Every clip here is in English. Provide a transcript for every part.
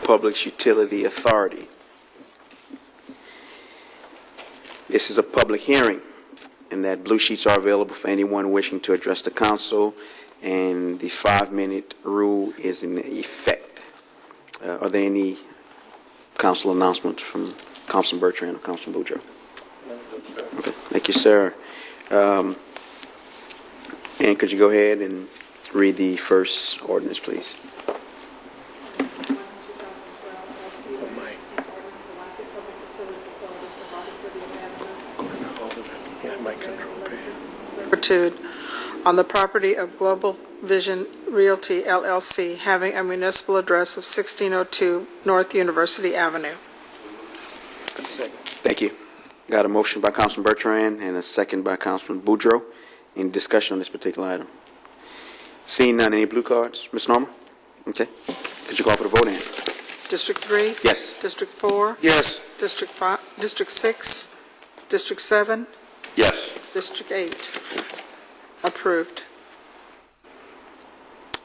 Public Utility Authority. This is a public hearing, and that blue sheets are available for anyone wishing to address the council, and the 5-minute rule is in effect. Are there any council announcements from Councilman Bertrand or Councilman Boudreaux? Okay, thank you, sir. And could you go ahead and read the first ordinance, please? On the property of Global Vision Realty LLC, having a municipal address of 1602 North University Avenue. Thank you. Got a motion by Councilman Bertrand and a second by Councilman Boudreaux. Any discussion on this particular item? Seeing none, any blue cards? Ms. Norma? Okay. Could you call for the vote in? District 3? Yes. District 4? Yes. District 5? District 6? District 7? Yes. District 8? Approved.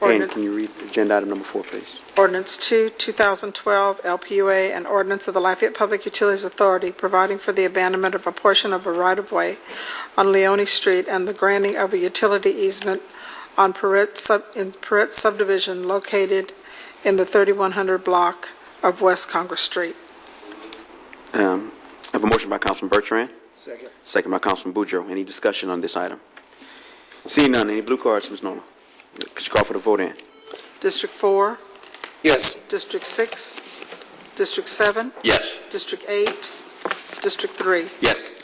And can you read agenda item number 4, please? Ordinance 2, 2012, LPUA, an ordinance of the Lafayette Public Utilities Authority providing for the abandonment of a portion of a right-of-way on Leone Street and the granting of a utility easement on Perrette subdivision located in the 3100 block of West Congress Street. I have a motion by Councilman Bertrand. Second. Second by Councilman Boudreaux. Any discussion on this item? Seeing none, any blue cards, Ms. Norma? Could you call for the vote in? District 4? Yes. District 6? District 7? Yes. District 8? District 3? Yes.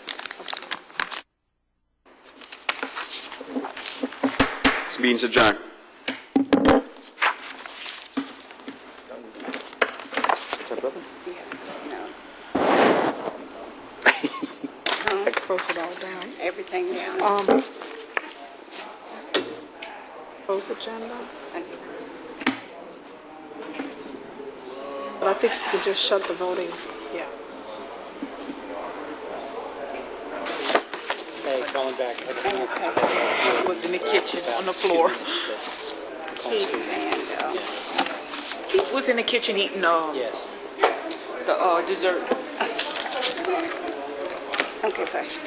This meeting's adjourned. Close it all down. Everything down. Close agenda. But I think you can just shut the voting. Yeah. Hey, calling back. Okay. Was in the kitchen on the floor. Keith and He was in the kitchen eating Yes. the dessert. okay, first.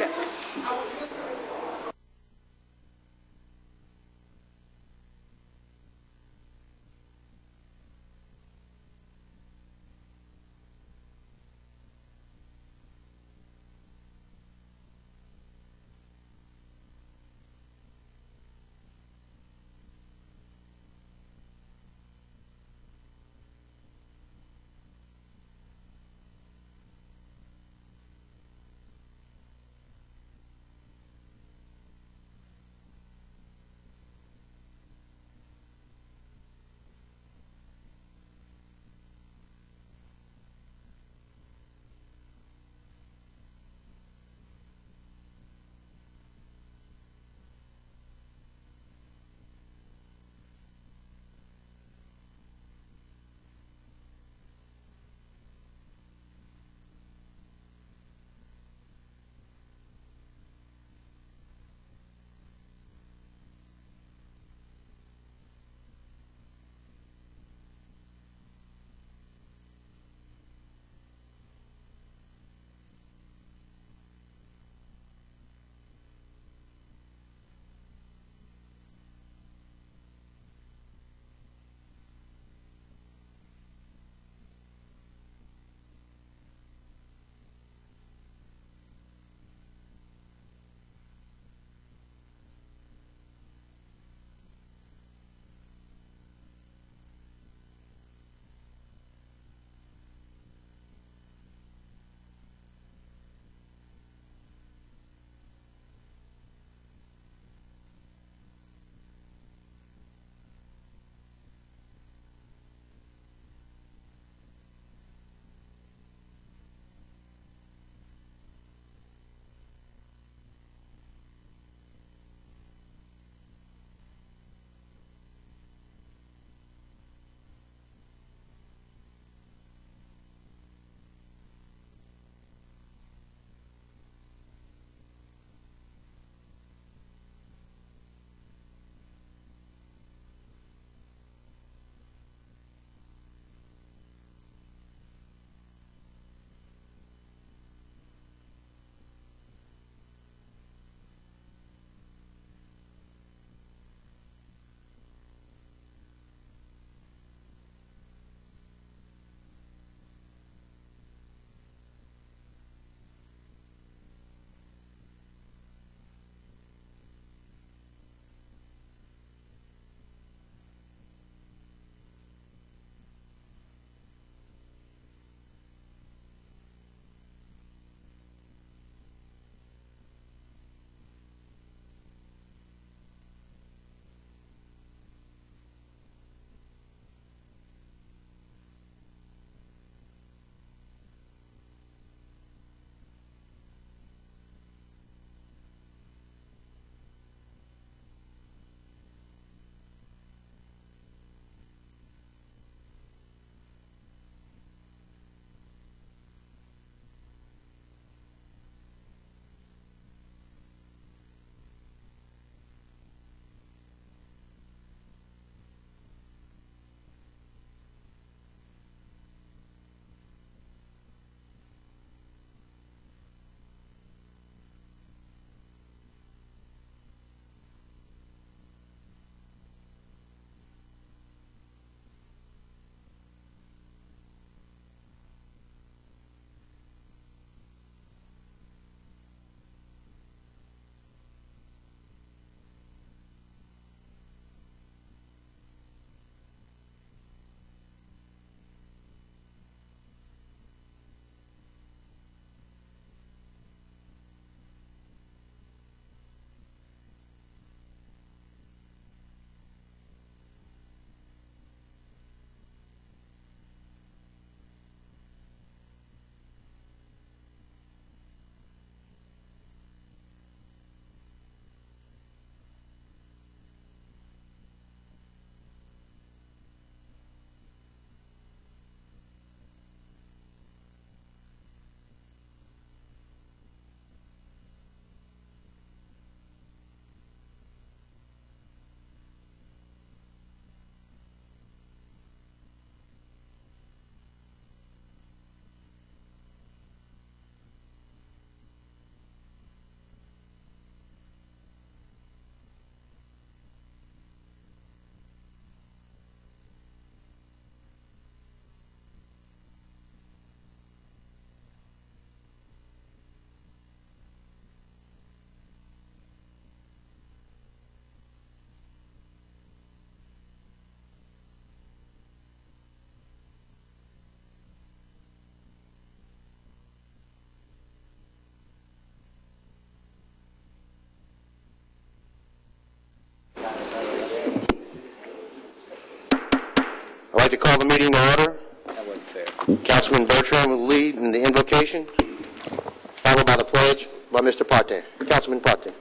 Councilman Bertrand will lead in the invocation, followed by the pledge by Mr. Partin. Councilman Partin.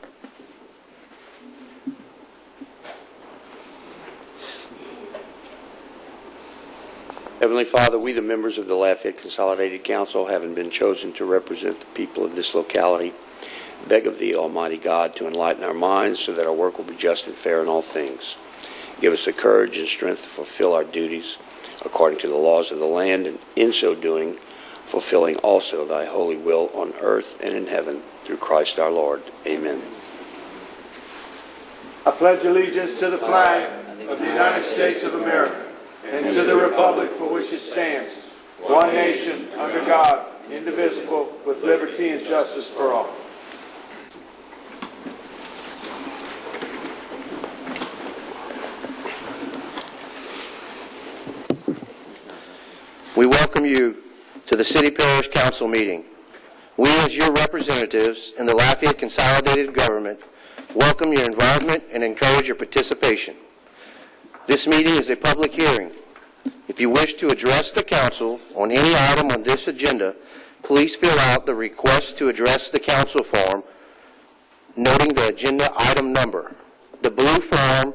Heavenly Father, we, the members of the Lafayette Consolidated Council, having been chosen to represent the people of this locality, beg of Thee, Almighty God, to enlighten our minds so that our work will be just and fair in all things. Give us the courage and strength to fulfill our duties according to the laws of the land, and in so doing, fulfilling also Thy holy will on earth and in heaven, through Christ our Lord. Amen. I pledge allegiance to the flag of the United States of America and to the republic for which it stands, one nation, under God, indivisible, with liberty and justice for all. We welcome you to the City Parish Council meeting. We, as your representatives in the Lafayette Consolidated Government, welcome your involvement and encourage your participation. This meeting is a public hearing. If you wish to address the Council on any item on this agenda, please fill out the Request to Address the Council form, noting the agenda item number. The blue form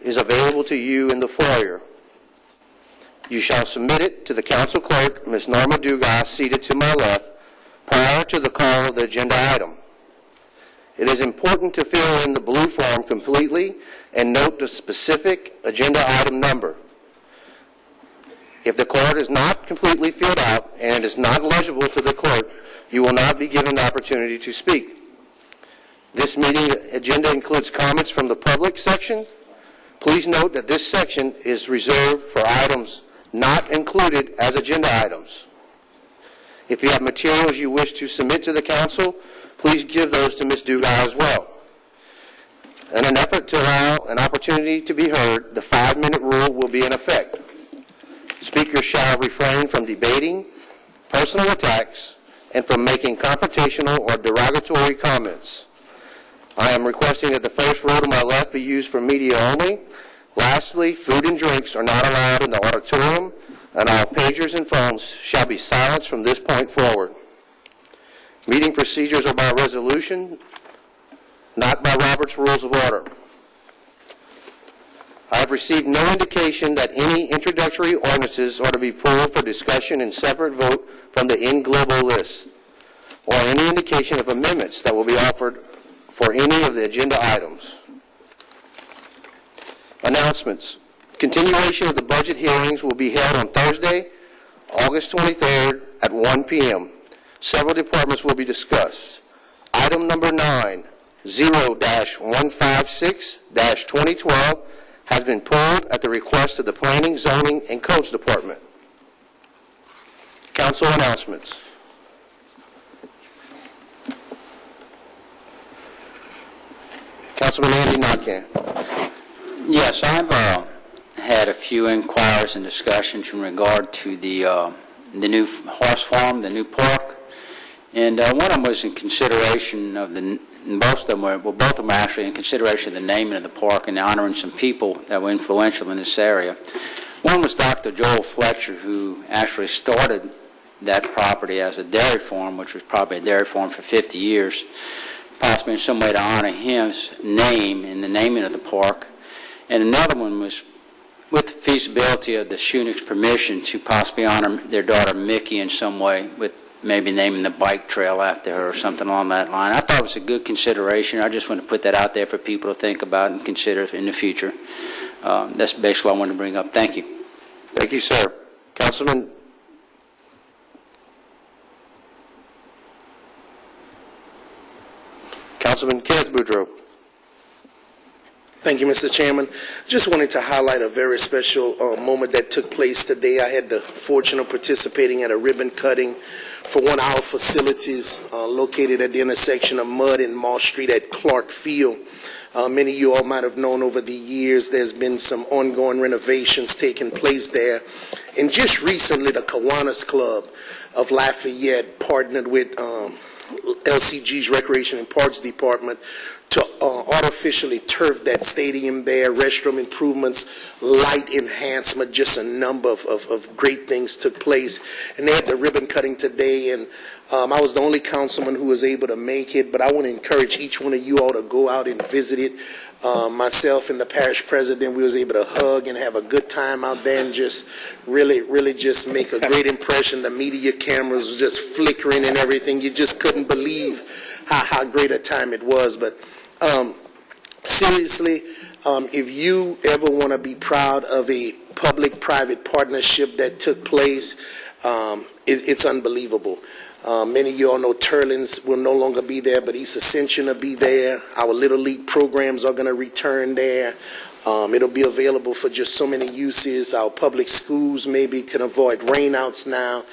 is available to you in the foyer. You shall submit it to the Council Clerk, Ms. Norma Dugas, seated to my left, prior to the call of the agenda item. It is important to fill in the blue form completely and note the specific agenda item number. If the card is not completely filled out and it is not legible to the clerk, you will not be given the opportunity to speak. This meeting agenda includes comments from the public section. Please note that this section is reserved for items not included as agenda items. If you have materials you wish to submit to the Council, please give those to Ms. Dugas as well. In an effort to allow an opportunity to be heard, the 5-minute rule will be in effect. Speakers shall refrain from debating, personal attacks, and from making confrontational or derogatory comments. I am requesting that the first row to my left be used for media only. Lastly, food and drinks are not allowed in the auditorium, and all pagers and phones shall be silenced from this point forward. Meeting procedures are by resolution, not by Robert's Rules of Order. I have received no indication that any introductory ordinances are to be pulled for discussion and separate vote from the in globo list, or any indication of amendments that will be offered for any of the agenda items. Announcements. Continuation of the budget hearings will be held on Thursday, August 23rd at 1 p.m. Several departments will be discussed. Item number 9, 0-156-2012, has been pulled at the request of the Planning, Zoning, and Codes Department. Council announcements. Councilman Andy Narcan. Yes, I've had a few inquiries and discussions in regard to the new horse farm, the new park, and one of them was in consideration of both of them are actually in consideration of the naming of the park and honoring some people that were influential in this area. One was Dr. Joel Fletcher, who actually started that property as a dairy farm, which was probably a dairy farm for 50 years, possibly in some way to honor his name in the naming of the park. And another one was with the feasibility of the Shunick's permission to possibly honor their daughter Mickey in some way, with maybe naming the bike trail after her or something along that line. I thought it was a good consideration. I just want to put that out there for people to think about and consider in the future. That's basically what I wanted to bring up. Thank you. Thank you, sir. Councilman Kenneth Boudreau. Thank you, Mr. Chairman. Just wanted to highlight a very special moment that took place today. I had the fortune of participating at a ribbon cutting for one of our facilities located at the intersection of Mud and Moss Street at Clark Field. Many of you all might have known over the years there's been some ongoing renovations taking place there. And just recently, the Kiwanis Club of Lafayette partnered with LCG's Recreation and Parks Department to artificially turfed that stadium there, restroom improvements, light enhancement, just a number of great things took place. And they had the ribbon cutting today, and I was the only councilman who was able to make it, but I want to encourage each one of you all to go out and visit it. Myself and the parish president, we was able to hug and have a good time out there and just really just make a great impression. The media cameras was just flickering and everything. You just couldn't believe how great a time it was. But seriously, if you ever want to be proud of a public-private partnership that took place, it's unbelievable. Many of you all know Turlins will no longer be there, but East Ascension will be there. Our Little League programs are going to return there. It'll be available for just so many uses. Our public schools maybe can avoid rainouts now.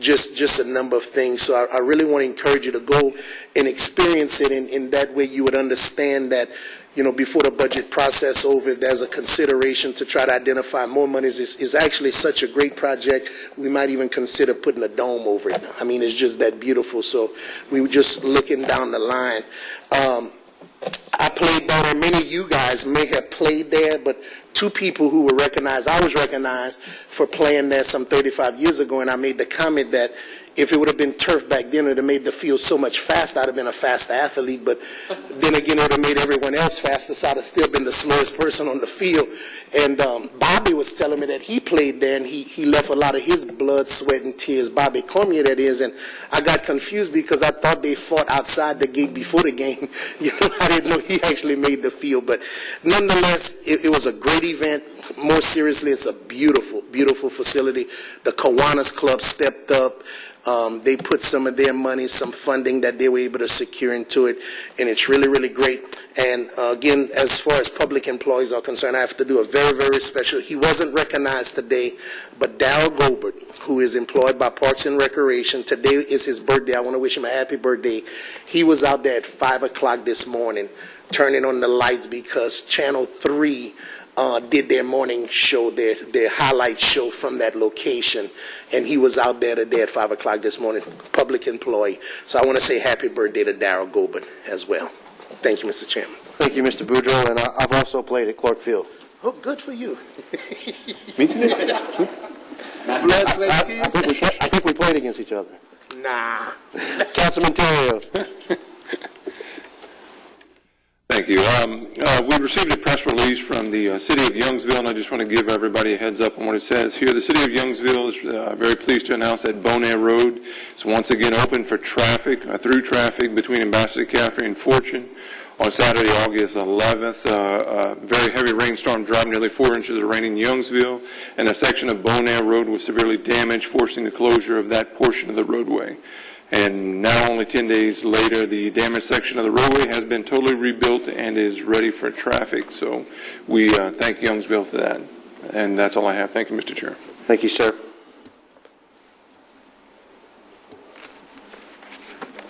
Just a number of things. So I really want to encourage you to go and experience it in that way you would understand that, you know, before the budget process over, there's a consideration to try to identify more monies. It's actually such a great project, we might even consider putting a dome over it. I mean, it's just that beautiful. So we were just looking down the line. I played down there. Many of you guys may have played there, but two people who were recognized, I was recognized for playing there some 35 years ago, and I made the comment that if it would have been turf back then, it would have made the field so much faster. I'd have been a faster athlete, but then again, it would have made everyone else faster, so I'd have still been the slowest person on the field. And Bobby was telling me that he played there, and he left a lot of his blood, sweat, and tears. Bobby Cormier, that is, and I got confused because I thought they fought outside the gate before the game. You know, I didn't know he actually made the field, but nonetheless, it was a great event. More seriously, it's a beautiful, beautiful facility. The Kiwanis Club stepped up. They put some of their money, some funding that they were able to secure into it, and it's really, really great. And again, as far as public employees are concerned, I have to do a very, very special. He wasn't recognized today, but Darrell Gobert, who is employed by Parks and Recreation, today is his birthday. I want to wish him a happy birthday. He was out there at 5 o'clock this morning turning on the lights because Channel 3 did their morning show, their highlight show from that location, and he was out there today at 5 o'clock this morning, public employee. So I want to say happy birthday to Darrell Gobert as well. Thank you, Mr. Chairman. Thank you, Mr. Boudreaux, and I've also played at Clark Field. Oh, good for you. Me too. Blood, sweat, and tears? I think we played against each other. Nah. Councilman Terrio. Thank you. We received a press release from the City of Youngsville, and I just want to give everybody a heads up on what it says here. The City of Youngsville is very pleased to announce that Bonaire Road is once again open for traffic, through traffic between Ambassador Caffrey and Fortune on Saturday, August 11th. A very heavy rainstorm dropped nearly 4 inches of rain in Youngsville, and a section of Bonaire Road was severely damaged, forcing the closure of that portion of the roadway. And now, only 10 days later, the damaged section of the roadway has been totally rebuilt and is ready for traffic. So we thank Youngsville for that. And that's all I have. Thank you, Mr. Chair. Thank you, sir.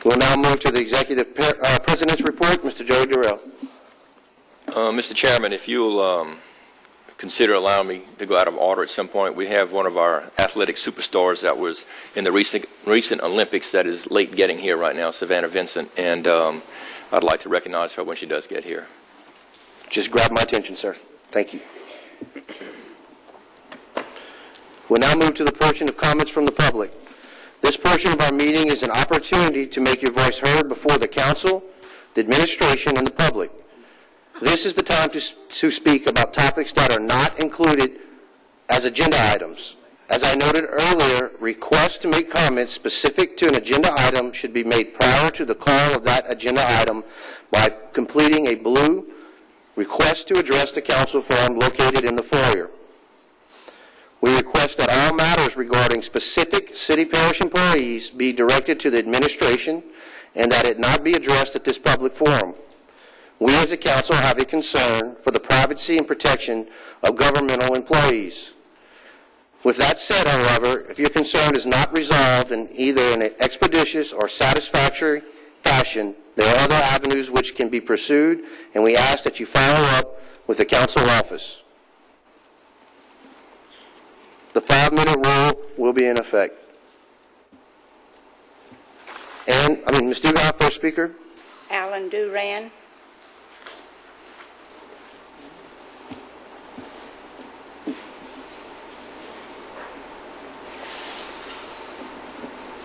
We'll now move to the Executive President's Report. Mr. Joey Durrell. Mr. Chairman, if you'll consider allowing me to go out of order at some point, we have one of our athletic superstars that was in the recent Olympics that is late getting here right now, Savannah Vincent, and I'd like to recognize her when she does get here. Just grabbed my attention, sir. Thank you. We'll now move to the portion of comments from the public. This portion of our meeting is an opportunity to make your voice heard before the council, the administration, and the public. This is the time to speak about topics that are not included as agenda items. As I noted earlier, requests to make comments specific to an agenda item should be made prior to the call of that agenda item by completing a blue request to address the council form located in the foyer. We request that all matters regarding specific city parish employees be directed to the administration and that it not be addressed at this public forum. We as a council have a concern for the privacy and protection of governmental employees. With that said, however, if your concern is not resolved in either an expeditious or satisfactory fashion, there are other avenues which can be pursued, and we ask that you follow up with the council office. The 5-minute rule will be in effect. And, Ms. Dugan, first speaker. Alan Duran.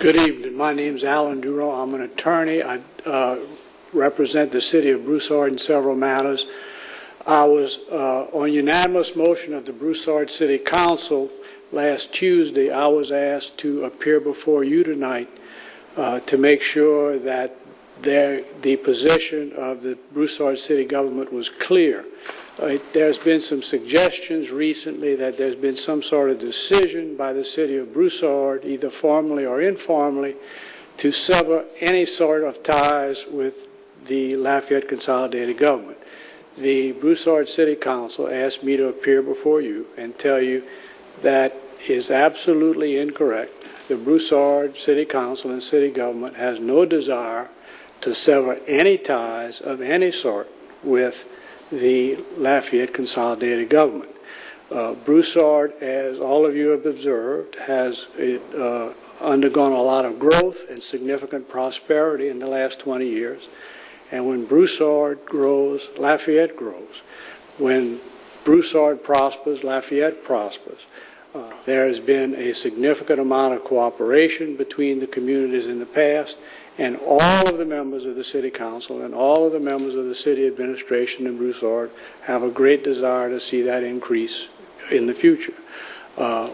Good evening. My name is Alan Duro. I'm an attorney. I represent the city of Broussard in several matters. I was on unanimous motion of the Broussard City Council last Tuesday. I was asked to appear before you tonight to make sure that the position of the Broussard City government was clear. There's been some suggestions recently that there's been some sort of decision by the city of Broussard, either formally or informally, to sever any sort of ties with the Lafayette consolidated government. The Broussard City Council asked me to appear before you and tell you that is absolutely incorrect. The Broussard City Council and city government has no desire to sever any ties of any sort with the Lafayette consolidated government. Broussard, as all of you have observed, has undergone a lot of growth and significant prosperity in the last 20 years. And when Broussard grows, Lafayette grows. When Broussard prospers, Lafayette prospers. There has been a significant amount of cooperation between the communities in the past, and all of the members of the City Council and all of the members of the City Administration in Broussard have a great desire to see that increase in the future.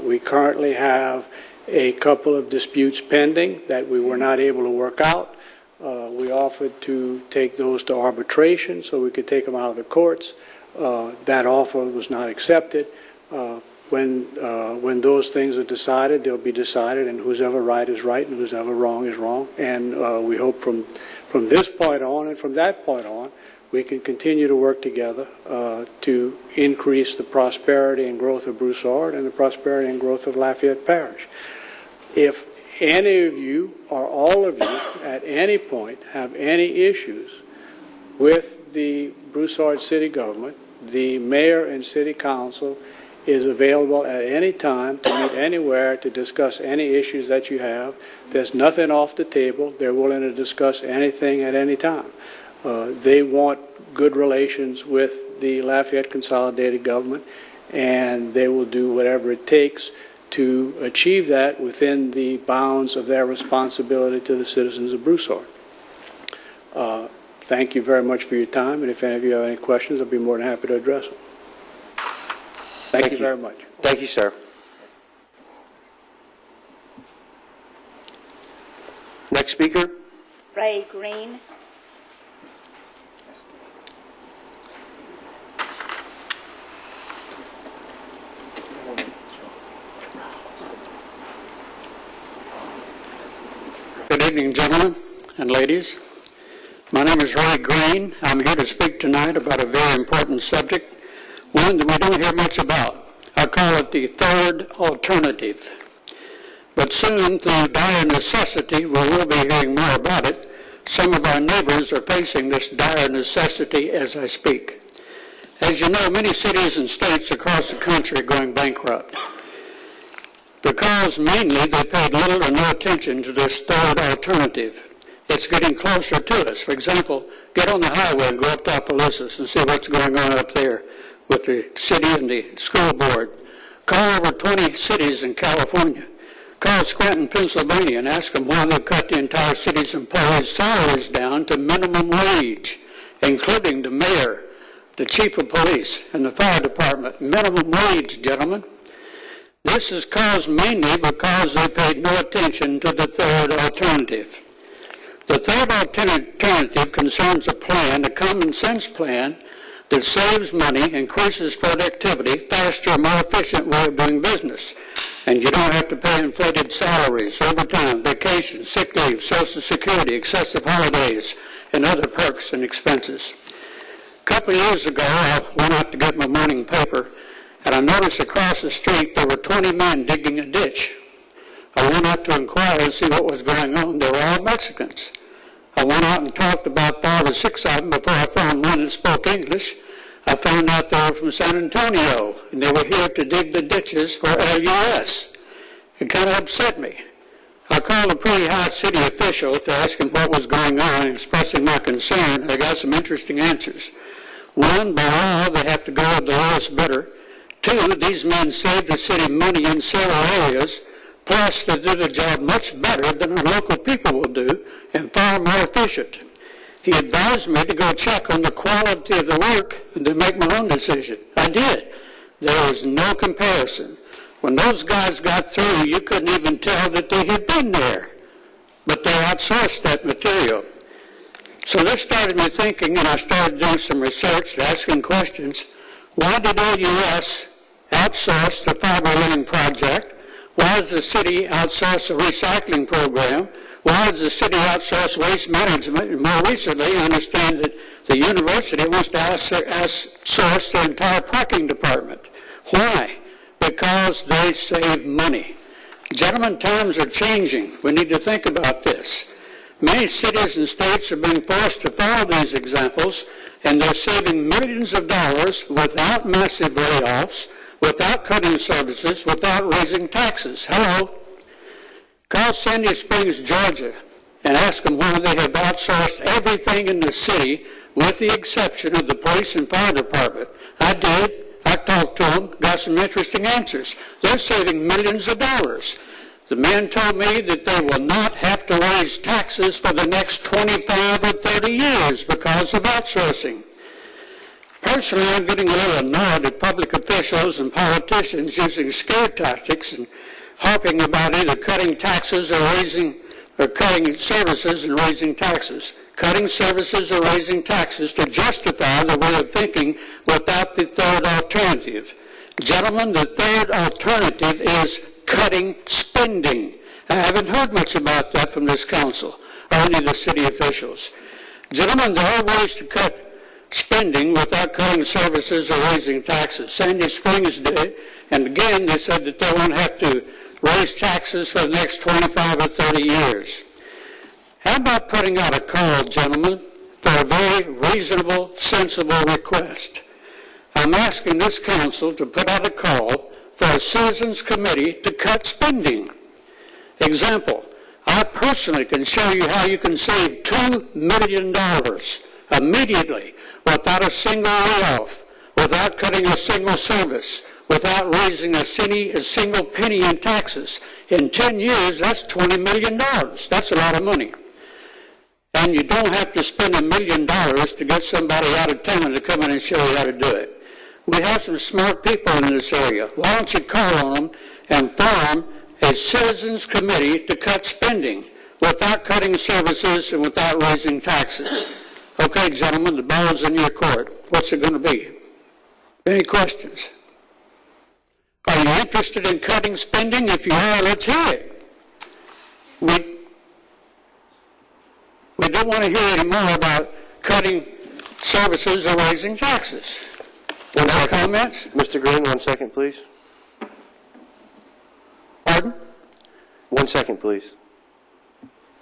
We currently have a couple of disputes pending that we were not able to work out. We offered to take those to arbitration so we could take them out of the courts. That offer was not accepted. When those things are decided, they'll be decided, and who's ever right is right and who's ever wrong is wrong. And we hope from this point on and from that point on, we can continue to work together to increase the prosperity and growth of Broussard and the prosperity and growth of Lafayette Parish. If any of you or all of you at any point have any issues with the Broussard City government, the mayor and city council is available at any time to meet anywhere to discuss any issues that you have. There's nothing off the table. They're willing to discuss anything at any time. They want good relations with the Lafayette consolidated government, and they will do whatever it takes to achieve that within the bounds of their responsibility to the citizens of Broussard. Thank you very much for your time, and if any of you have any questions, I'll be more than happy to address them. Thank you very much. Thank you, sir. Next speaker. Ray Green. Good evening, gentlemen and ladies. My name is Ray Green. I'm here to speak tonight about a very important subject, one that we don't hear much about. I call it the third alternative. But soon, through dire necessity, we will be hearing more about it. Some of our neighbors are facing this dire necessity as I speak. As you know, many cities and states across the country are going bankrupt because mainly they paid little or no attention to this third alternative. It's getting closer to us. For example, get on the highway and go up to Opelousas and see what's going on up there with the city and the school board. Call over 20 cities in California. Call Scranton, Pennsylvania, and ask them why they've cut the entire city's employees' salaries down to minimum wage, including the mayor, the chief of police, and the fire department. Minimum wage, gentlemen. This is caused mainly because they paid no attention to the third alternative. The third alternative concerns a plan, a common sense plan, that saves money, increases productivity, faster, more efficient way of doing business. And you don't have to pay inflated salaries, overtime, vacations, sick leave, Social Security, excessive holidays, and other perks and expenses. A couple of years ago, I went out to get my morning paper, and I noticed across the street there were 20 men digging a ditch. I went out to inquire and see what was going on. They were all Mexicans. I went out and talked about 5 or 6 of them before I found one that spoke English. I found out they were from San Antonio, and they were here to dig the ditches for LUS. It kind of upset me. I called a pretty high city official to ask him what was going on, and expressing my concern. I got some interesting answers. One, by law, they have to go with the lowest bidder. 2, these men save the city money in several areas. Plus, they do the job much better than our local people will do and far more efficient. He advised me to go check on the quality of the work and to make my own decision. I did. There was no comparison. When those guys got through, you couldn't even tell that they had been there. But they outsourced that material. So this started me thinking, and I started doing some research, asking questions. Why did LUS outsource the fiber laying project? Why does the city outsource the recycling program? Why does the city outsource waste management? And more recently, I understand that the university wants to outsource the entire parking department. Why? Because they save money. Gentlemen, times are changing. We need to think about this. Many cities and states are being forced to follow these examples, and they're saving millions of dollars without massive layoffs, without cutting services, without raising taxes. Hello? Call Sandy Springs, Georgia, and ask them why they have outsourced everything in the city with the exception of the police and fire department. I did. I talked to them, got some interesting answers. They're saving millions of dollars. The man told me that they will not have to raise taxes for the next 25 or 30 years because of outsourcing. Personally, I'm getting a little annoyed at public officials and politicians using scare tactics and harping about either cutting taxes or cutting services and raising taxes. Cutting services or raising taxes to justify the way of thinking without the third alternative. Gentlemen, the third alternative is cutting spending. I haven't heard much about that from this council or any of the city officials. Gentlemen, there are ways to cut spending without cutting services or raising taxes. Sandy Springs did, and again, they said that they won't have to raise taxes for the next 25 or 30 years. How about putting out a call, gentlemen, for a very reasonable, sensible request? I'm asking this council to put out a call for a citizens committee to cut spending. Example, I personally can show you how you can save $2 million immediately without a single layoff, without cutting a single service, without raising a single penny in taxes. In 10 years, that's $20 million. That's a lot of money. And you don't have to spend $1 million to get somebody out of town to come in and show you how to do it. We have some smart people in this area. Why don't you call on them and form a citizens committee to cut spending without cutting services and without raising taxes? Okay, gentlemen, the ball's in your court. What's it going to be? Any questions? Are you interested in cutting spending? If you are, let's hear it. We don't want to hear any more about cutting services or raising taxes. Any comments? Mr. Green, 1 second, please. Pardon? 1 second, please.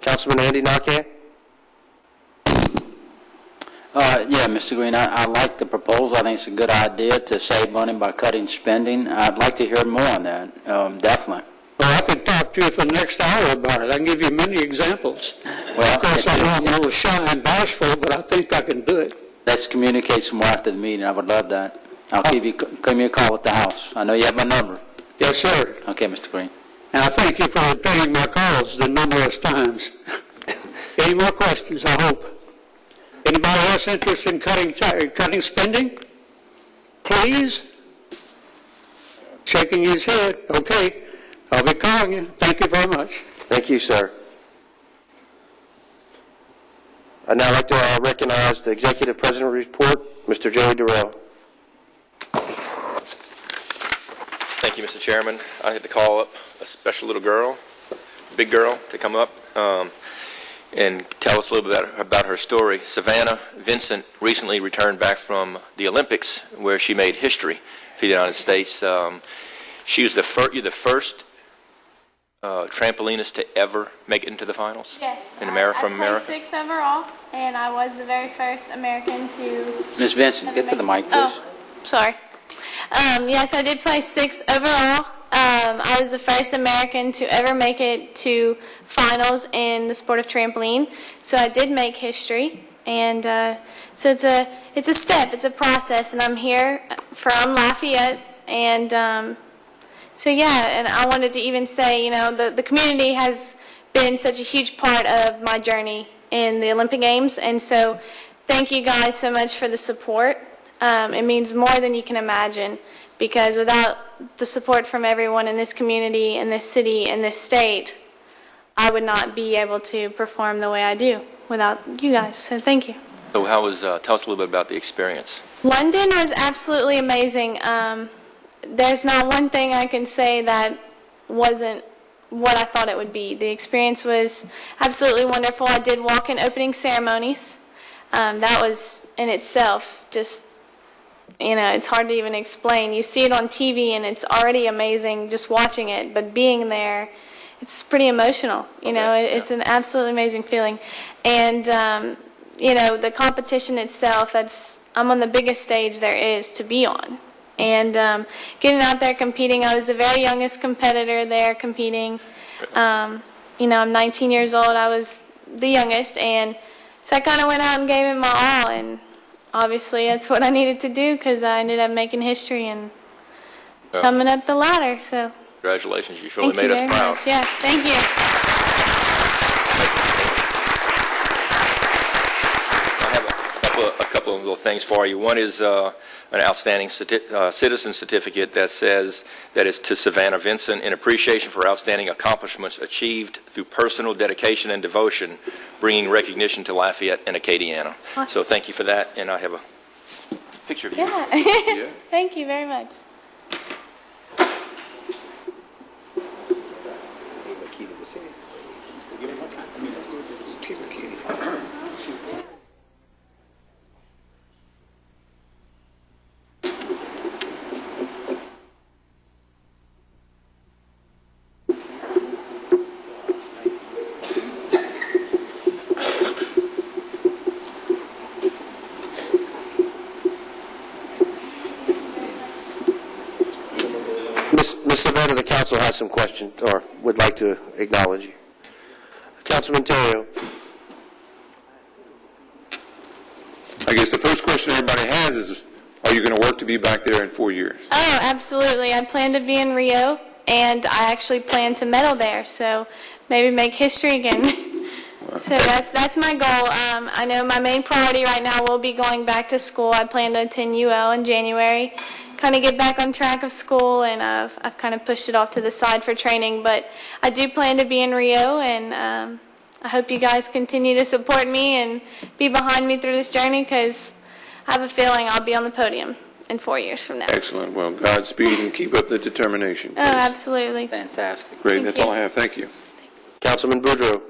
Councilman Andy Nakhan? Yeah, Mr. Green, I like the proposal. I think it's a good idea to save money by cutting spending. I'd like to hear more on that, definitely. Well, I could talk to you for the next hour about it. I can give you many examples. Well, of course, I know I'm a little shy and bashful, but I think I can do it. Let's communicate some more after the meeting. I would love that. I'll give me a call at the house. I know you have my number. Yes, sir. Okay, Mr. Green. And I thank you for returning my calls the numerous times. Any more questions, I hope? Anybody else interested in cutting spending? Please? Shaking his head. Okay. I'll be calling you. Thank you very much. Thank you, sir. I'd now like to recognize the Executive President report, Mr. Joey Durrell. Thank you, Mr. Chairman. I had to call up a special little girl, big girl, to come up and tell us a little bit about her story. Savannah Vincent recently returned back from the Olympics, where she made history for the United States. She was the first trampolinist to ever make it into the finals? Yes. From America? I placed 6th overall, and I was the very first American to... Ms. Vincent, get to the mic, please. Oh, sorry. Yes, I did place 6th overall. I was the first American to ever make it to finals in the sport of trampoline. So I did make history, and so it's a step, it's a process, and I'm here from Lafayette, and So yeah, and I wanted to even say, the community has been such a huge part of my journey in the Olympic Games, and so thank you guys so much for the support. It means more than you can imagine, because without the support from everyone in this community, in this city, in this state, I would not be able to perform the way I do without you guys, so thank you. So how was, tell us a little bit about the experience. London was absolutely amazing. There's not one thing I can say that wasn't what I thought it would be. The experience was absolutely wonderful. I did walk in opening ceremonies. That was in itself just, it's hard to even explain. You see it on TV and it's already amazing just watching it, but being there, it's pretty emotional. It's an absolutely amazing feeling. And, the competition itself, I'm on the biggest stage there is to be on. And getting out there competing, I was the very youngest competitor there competing. I'm 19 years old. I was the youngest, and so I kind of went out and gave it my all. And obviously, that's what I needed to do because I ended up making history and coming up the ladder. So congratulations! You surely made us proud. Much. Yeah, thank you. A couple of little things for you. One is an outstanding citizen certificate that says that it's to Savannah Vincent in appreciation for outstanding accomplishments achieved through personal dedication and devotion, bringing recognition to Lafayette and Acadiana. Awesome. So thank you for that, and I have a picture of you. Yeah. Thank you very much. Ms. Savannah, the council has some questions or would like to acknowledge you. Councilman Terrio. I guess the first question everybody has is, are you going to work to be back there in 4 years? Oh, absolutely. I plan to be in Rio, and I actually plan to medal there, so maybe make history again. So that's my goal. I know my main priority right now will be going back to school. I plan to attend UL in January, kind of get back on track of school, and I've kind of pushed it off to the side for training. But I do plan to be in Rio, and I hope you guys continue to support me and be behind me through this journey, because I have a feeling I'll be on the podium in 4 years from now. Excellent. Well, Godspeed and keep up the determination. Oh, absolutely. Fantastic. Great. That's all I have. Thank you. Councilman Boudreaux.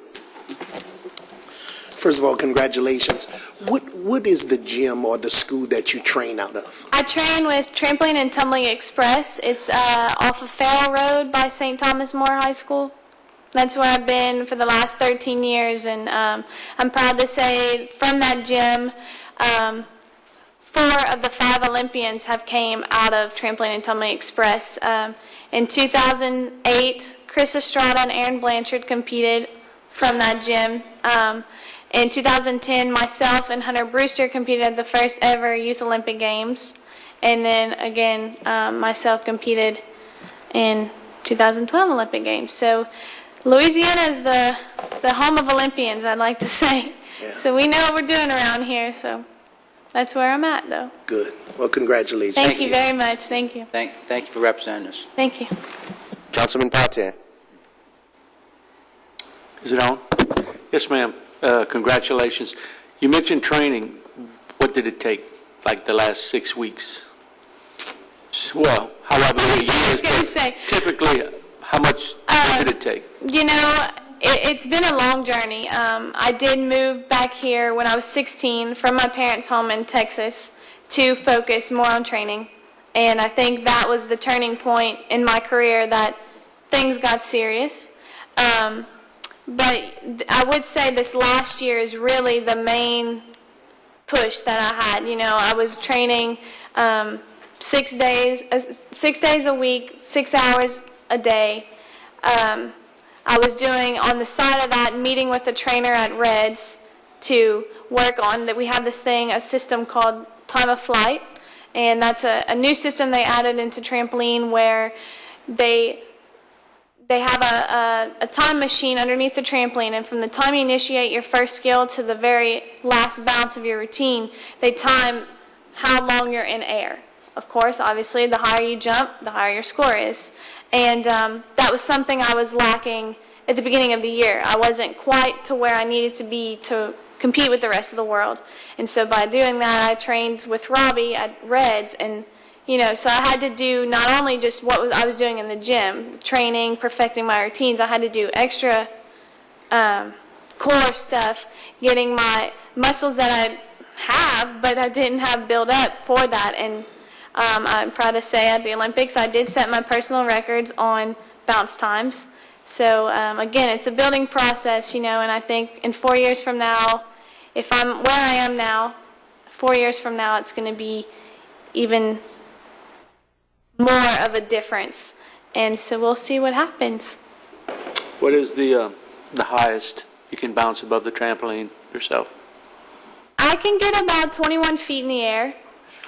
First of all, congratulations. What is the gym or the school that you train out of? I train with Trampoline and Tumbling Express. It's off of Farrell Road by St. Thomas More High School. That's where I've been for the last 13 years, and I'm proud to say from that gym, 4 of the 5 Olympians have came out of Trampoline and Tumbling Express. In 2008, Chris Estrada and Aaron Blanchard competed from that gym. In 2010, myself and Hunter Brewster competed at the first ever Youth Olympic Games. And then again, myself competed in 2012 Olympic Games. So Louisiana is the home of Olympians, I'd like to say. Yeah. So we know what we're doing around here, so that's where I'm at, though. Good. Well, congratulations. Thank you very much. Thank you. Thank you for representing us. Thank you. Councilman Patin. Is it on? Yes, ma'am. Congratulations. You mentioned training. What did it take, like the last 6 weeks? Well, however many years, but typically, how much did it take? It's been a long journey. I did move back here when I was 16 from my parents' home in Texas to focus more on training. And I think that was the turning point in my career that things got serious. But I would say this last year is really the main push that I had. I was training 6 days a week, 6 hours a day. I was doing, on the side of that, meeting with a trainer at Reds to work on that. We have this thing, a system called Time of Flight, and that's a new system they added into trampoline where they have a time machine underneath the trampoline, and from the time you initiate your first skill to the very last bounce of your routine, they time how long you're in air. Of course, obviously, the higher you jump, the higher your score is. And that was something I was lacking at the beginning of the year. I wasn't quite to where I needed to be to compete with the rest of the world. And so by doing that, I trained with Robbie at Reds, and so I had to do not only just what I was doing in the gym, training, perfecting my routines, I had to do extra core stuff, getting my muscles that I have, but I didn't have built up for that. And I'm proud to say at the Olympics, I did set my personal records on bounce times. So again, it's a building process, and I think in 4 years from now, if I'm where I am now, 4 years from now, it's going to be even more of a difference. And so we'll see what happens. What is the highest you can bounce above the trampoline yourself? I can get about 21 feet in the air,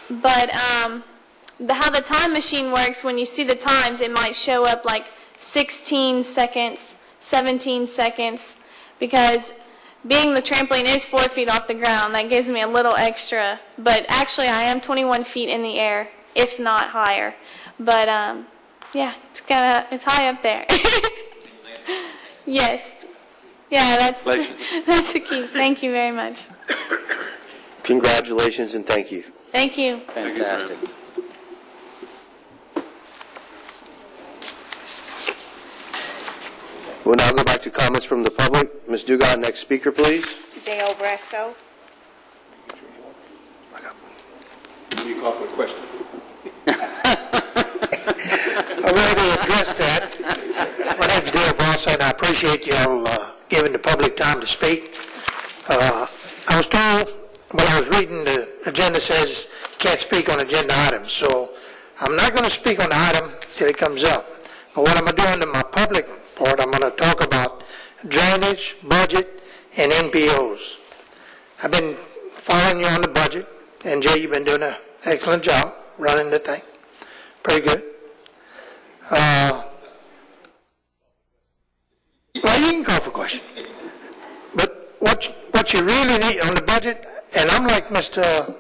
but how the time machine works, when you see the times, it might show up like 16 seconds, 17 seconds, because being the trampoline is 4 feet off the ground, that gives me a little extra. But actually, I am 21 feet in the air, if not higher. But yeah, it's high up there. Yes. Yeah, that's the key. Thank you very much. Congratulations and thank you. Thank you. Fantastic. We'll now go back to comments from the public. Ms. Dugas, next speaker, please. Dale Bresso. You call for a question. I'm ready to address that. My name's Dale Bresso, and I appreciate you all giving the public time to speak. I was told when I was reading the agenda says you can't speak on agenda items, so I'm not going to speak on the item till it comes up. But what I'm going to do in my public part, I'm going to talk about drainage, budget, and NPOs. I've been following you on the budget, and Jay, you've been doing an excellent job running the thing. Pretty good. Well, you can call for a question. But what you really need on the budget, and I'm like the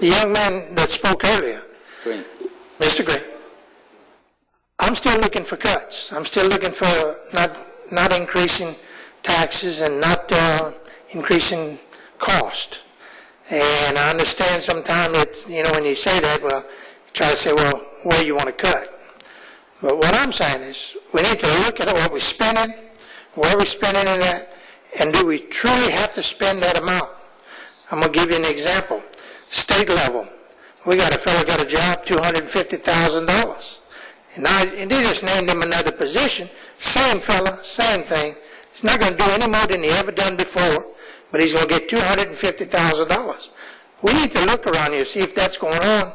young man that spoke earlier, Green. Mr. Green. I'm still looking for cuts. I'm still looking for not increasing taxes and not increasing cost. And I understand sometimes it's, when you say that, well, you try to say, well, where you want to cut. But what I'm saying is we need to look at what we're spending, where we're spending it at, and do we truly have to spend that amount? I'm going to give you an example. State level. We got a fellow got a job, $250,000. And they just named him another position. Same fella, same thing. He's not going to do any more than he ever done before, but he's going to get $250,000. We need to look around here, see if that's going on.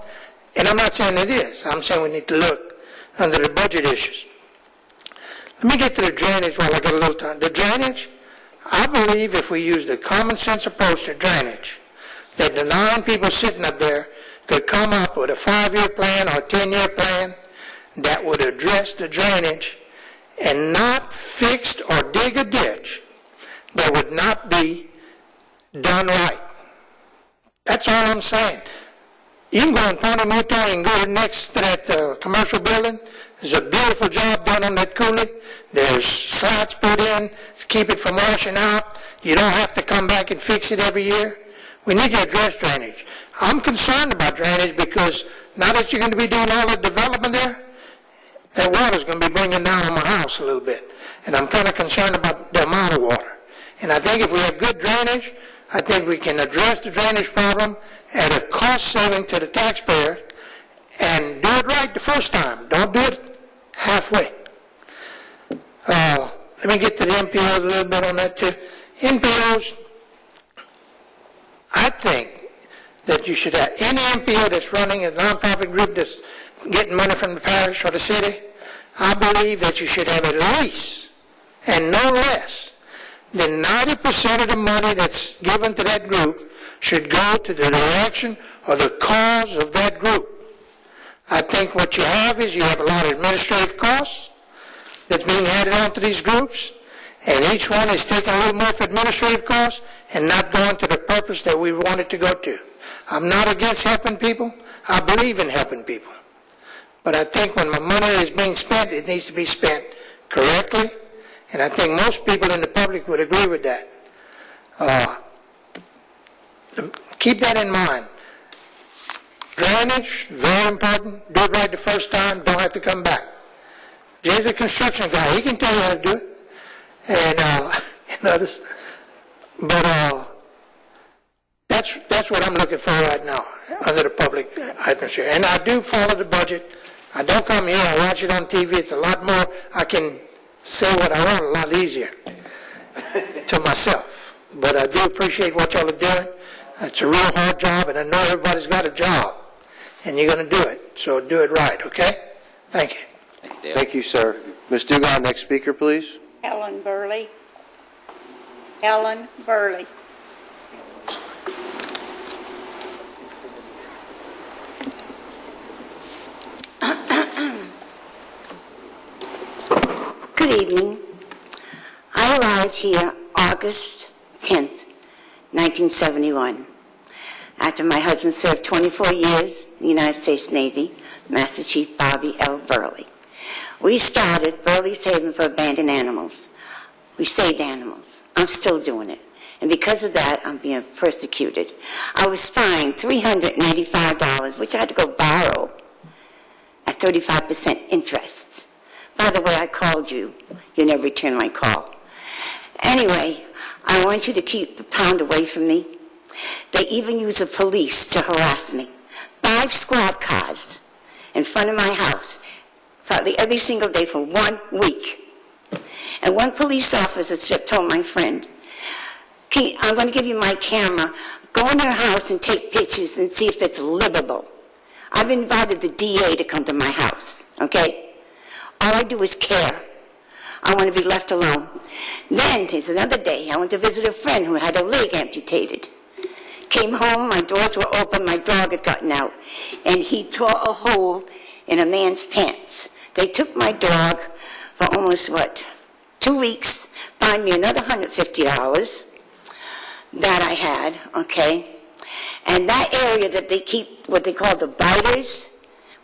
And I'm not saying it is. I'm saying we need to look under the budget issues. Let me get to the drainage while I got a little time. The drainage, I believe if we use the common sense approach to drainage, that the 9 people sitting up there could come up with a 5-year plan or a 10-year plan that would address the drainage and not fix or dig a ditch that would not be done right. That's all I'm saying. You can go in Pony Motor and go next to that commercial building. There's a beautiful job done on that coulee. There's slats put in to keep it from washing out. You don't have to come back and fix it every year. We need to address drainage. I'm concerned about drainage because now that you're going to be doing all the development there, that water's going to be bringing down on my house a little bit. And I'm kind of concerned about the amount of water. And I think if we have good drainage, I think we can address the drainage problem at a cost saving to the taxpayer and do it right the first time. Don't do it halfway. Let me get to the NPOs a little bit on that too. NPOs, I think that you should have any NPO that's running a nonprofit group that's getting money from the parish or the city. I believe that you should have at least, and no less, than 90% of the money that's given to that group should go to the direction or the cause of that group. I think what you have is you have a lot of administrative costs that's being added on to these groups, and each one is taking a little more for administrative costs and not going to the purpose that we want it to go to. I'm not against helping people. I believe in helping people. But I think when my money is being spent, it needs to be spent correctly, and I think most people in the public would agree with that. Keep that in mind. Drainage, very important. Do it right the first time. Don't have to come back. Jay's a construction guy. He can tell you how to do it. And others. But that's what I'm looking for right now under the public atmosphere. And I do follow the budget. I don't come here. I watch it on TV. It's a lot more. I can say what I want a lot easier to myself. But I do appreciate what y'all are doing. It's a real hard job, and I know everybody's got a job, and you're going to do it. So do it right, okay? Thank you. Thank you, sir. Ms. Dugan, next speaker, please. Helen Burley. Helen Burley. Good evening. I arrived here August 10th, 1971, after my husband served 24 years in the United States Navy, Master Chief Bobby L. Burley. We started Burley's Haven for Abandoned Animals. We saved animals. I'm still doing it. And because of that, I'm being persecuted. I was fined $385, which I had to go borrow at 35% interest. By the way, I called you. You never returned my call. Anyway, I want you to keep the pound away from me. They even use the police to harass me. 5 squad cars in front of my house, probably every single day for 1 week. And one police officer told my friend, I'm going to give you my camera. Go in your house and take pictures and see if it's livable. I've invited the DA to come to my house, okay? All I do is care. I want to be left alone. Then, there's another day, I went to visit a friend who had a leg amputated. Came home, my doors were open, my dog had gotten out, and he tore a hole in a man's pants. They took my dog for almost, 2 weeks, fined me another $150 that I had, okay? And that area that they keep, what they call the biters,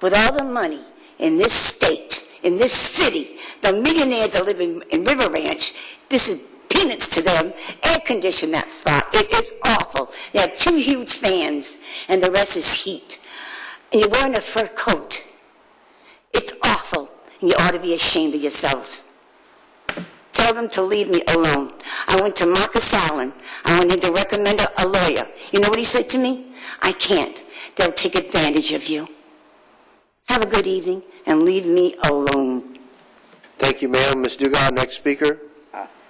with all the money in this state, in this city, the millionaires are living in River Ranch. This is peanuts to them. Air condition that spot. It is awful. They have 2 huge fans, and the rest is heat. And you're wearing a fur coat. It's awful, and you ought to be ashamed of yourselves. Tell them to leave me alone. I went to Marcus Allen. I went in to recommend a lawyer. You know what he said to me? I can't. They'll take advantage of you. Have a good evening, and leave me alone. Thank you, ma'am. Ms. Dugan, next speaker.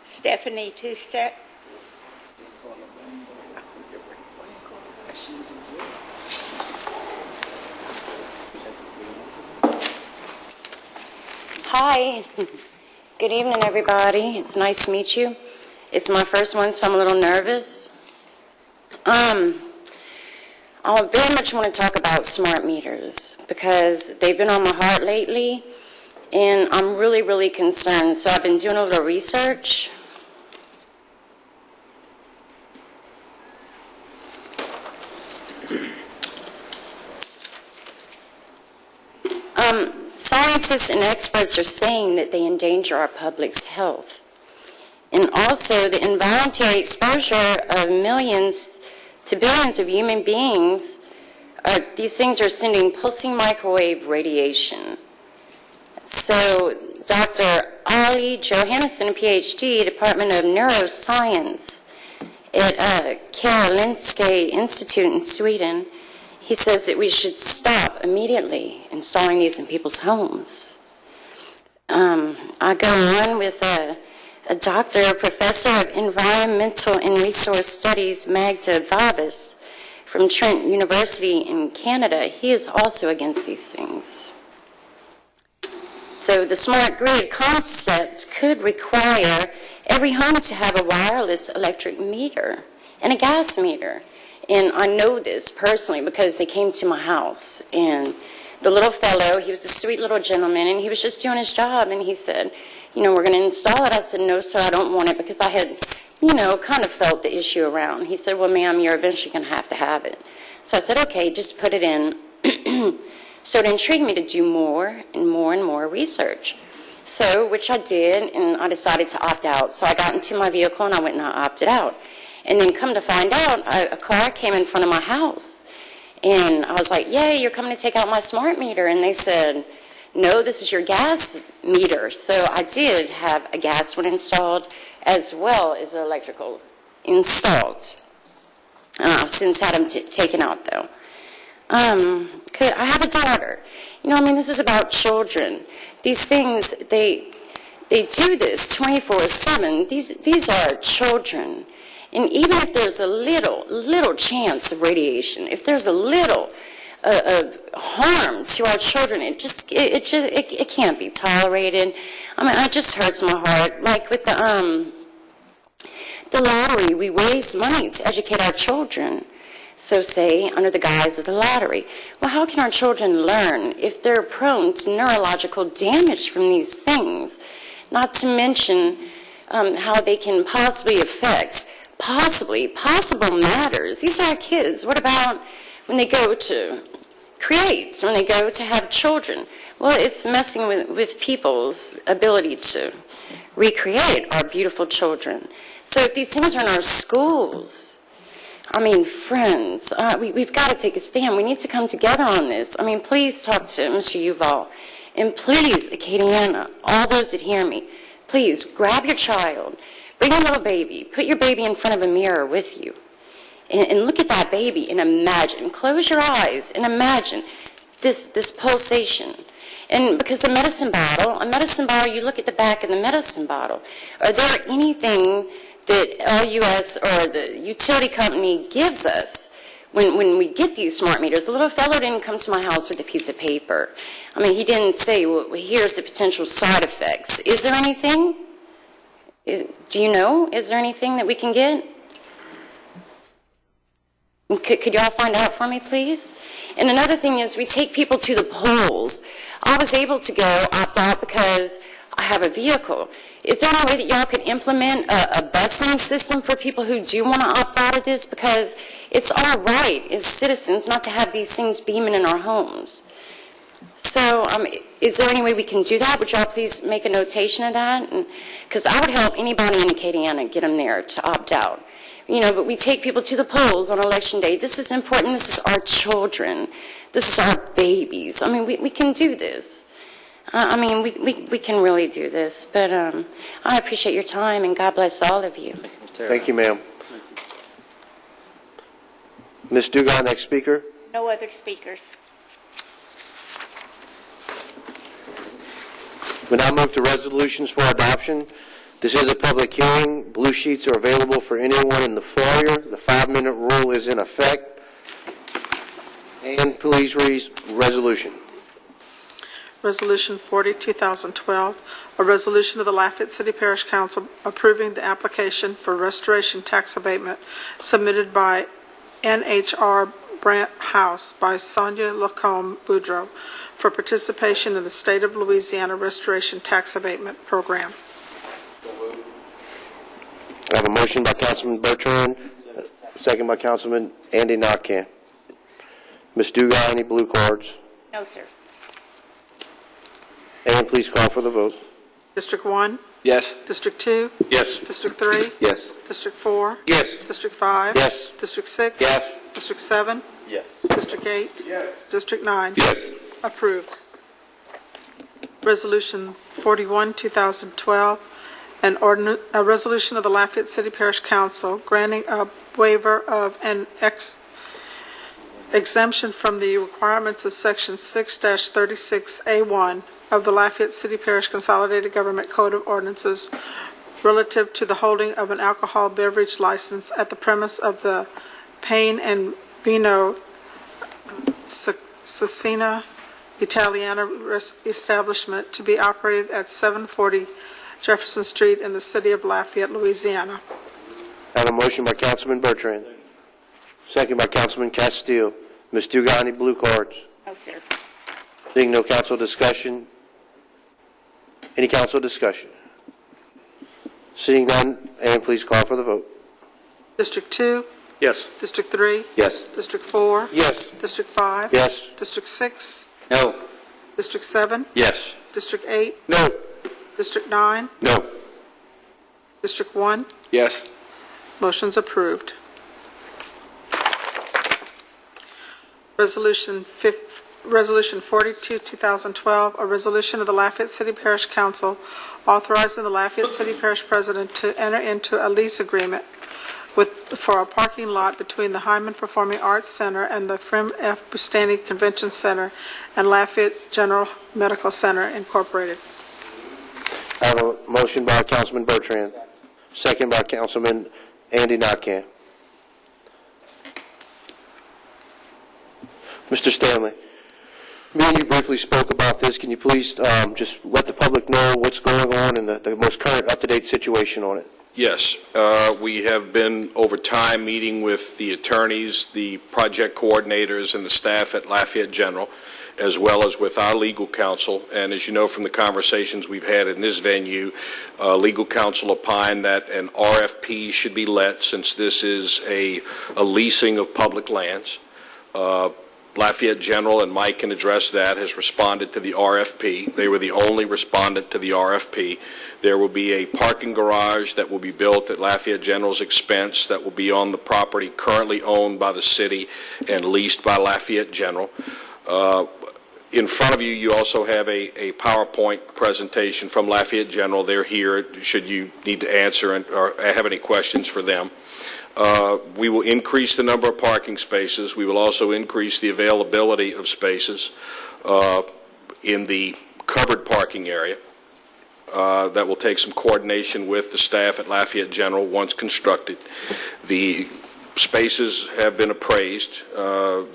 Stephanie Tustet. Hi. Good evening, everybody. It's nice to meet you. It's my first one, so I'm a little nervous. I very much want to talk about smart meters because they've been on my heart lately, and I'm really, really concerned. So I've been doing a little research. Scientists and experts are saying that they endanger our public's health. And also the involuntary exposure of millions to billions of human beings, these things are sending pulsing microwave radiation. So Dr. Ali Johannesson, PhD, Department of Neuroscience at Karolinska Institute in Sweden, he says that we should stop immediately installing these in people's homes. I go on with a doctor, a professor of environmental and resource studies, Magda Vavis, from Trent University in Canada. He is also against these things. So the smart grid concept could require every home to have a wireless electric meter and a gas meter. And I know this personally because they came to my house and the little fellow, he was a sweet little gentleman, and he was just doing his job, and he said, you know, we're going to install it. I said, no, sir, I don't want it, because I had, you know, kind of felt the issue around. He said, well, ma'am, you're eventually going to have it. So I said, okay, just put it in. So it intrigued me to do more and more and more research. So, which I did, and I decided to opt out. So I got into my vehicle, and I went and I opted out. And then come to find out, a car came in front of my house. And I was like, yay, you're coming to take out my smart meter. And they said, no, this is your gas meter. So I did have a gas one installed as well as an electrical installed. I've since had them taken out, though. I have a daughter. You know, I mean, this is about children. These things, they do this 24/7. These are children. And even if there's a little chance of radiation, if there's a little of harm to our children, it can't be tolerated. I mean, it just hurts my heart. Like with the lottery, we waste money to educate our children. So say, under the guise of the lottery. Well, how can our children learn if they're prone to neurological damage from these things? Not to mention how they can possibly affect possible matters. These are our kids. What about when they go to create, when they go to have children? Well, it's messing with people's ability to recreate our beautiful children. So if these things are in our schools, I mean, friends, we've got to take a stand. We need to come together on this. I mean, please talk to Mr. Yuval. And please, Acadiana, all those that hear me, please grab your child, bring your little baby, put your baby in front of a mirror with you, and look at that baby and imagine. Close your eyes and imagine this pulsation. And because a medicine bottle, you look at the back of the medicine bottle. Are there anything that LUS or the utility company gives us when we get these smart meters? The little fellow didn't come to my house with a piece of paper. I mean, he didn't say, well, here's the potential side effects. Is there anything? Do you know? Is there anything that we can get? Could you all find out for me, please? And another thing is we take people to the polls. I was able to go opt out because I have a vehicle. Is there any way that y'all could implement a busing system for people who do want to opt out of this? Because it's our right as citizens not to have these things beaming in our homes. So is there any way we can do that? Would y'all please make a notation of that? Because I would help anybody in Acadiana get them there to opt out. You know, but we take people to the polls on Election Day. This is important. This is our children. This is our babies. I mean, we can do this. I mean, we can really do this, but I appreciate your time, and God bless all of you. Thank you, ma'am. Ms. Dugan, next speaker. No other speakers. We now move to resolutions for adoption. This is a public hearing. Blue sheets are available for anyone in the foyer. The 5-minute rule is in effect. And please read resolution. Resolution 40, 2012, a resolution of the Lafayette City Parish Council approving the application for restoration tax abatement submitted by NHR Brant House by Sonia Lacombe Boudreau for participation in the State of Louisiana Restoration Tax Abatement Program. I have a motion by Councilman Bertrand, second by Councilman Andy Nakkan. Ms. Dugan, any blue cards? No, sir. And please call for the vote. District 1? Yes. District 2? Yes. District 3? Yes. District 4? Yes. District 5? Yes. District 6? Yes. District 7? Yes. District 8? Yes. District 9? Yes. Approved. Resolution 41, 2012, a resolution of the Lafayette City Parish Council granting a waiver of an exemption from the requirements of Section 6-36A1 of the Lafayette City Parish Consolidated Government Code of Ordinances relative to the holding of an alcohol beverage license at the premise of the Pain and Vino Cecina Italiana establishment to be operated at 740 Jefferson Street in the city of Lafayette, Louisiana. I have a motion by Councilman Bertrand, second by Councilman Castile. Ms. Dugan, any blue cards? No, sir. Seeing no council discussion. Any council discussion? Seeing none, and please call for the vote. District 2? Yes. District 3? Yes. District 4? Yes. District 5? Yes. District 6? No. District 7? Yes. District 8? No. District 9? No. District 1? Yes. Motion's approved. Resolution 42, 2012, a resolution of the Lafayette City Parish Council authorizing the Lafayette City Parish President to enter into a lease agreement for a parking lot between the Hyman Performing Arts Center and the Frim F. Bustani Convention Center and Lafayette General Medical Center, Incorporated. I have a motion by Councilman Bertrand, second by Councilman Andy Nakam. Mr. Stanley, me and you briefly spoke about this. Can you please just let the public know what's going on and the most current up-to-date situation on it? Yes. We have been, over time, meeting with the attorneys, the project coordinators, and the staff at Lafayette General, as well as with our legal counsel. And as you know from the conversations we've had in this venue, legal counsel opined that an RFP should be let, since this is a leasing of public lands. Lafayette General, and Mike can address that, has responded to the RFP. They were the only respondent to the RFP. There will be a parking garage that will be built at Lafayette General's expense that will be on the property currently owned by the city and leased by Lafayette General. In front of you, you also have a PowerPoint presentation from Lafayette General. They're here should you need to answer or have any questions for them. We will increase the number of parking spaces. We will also increase the availability of spaces in the covered parking area. That will take some coordination with the staff at Lafayette General once constructed. The spaces have been appraised.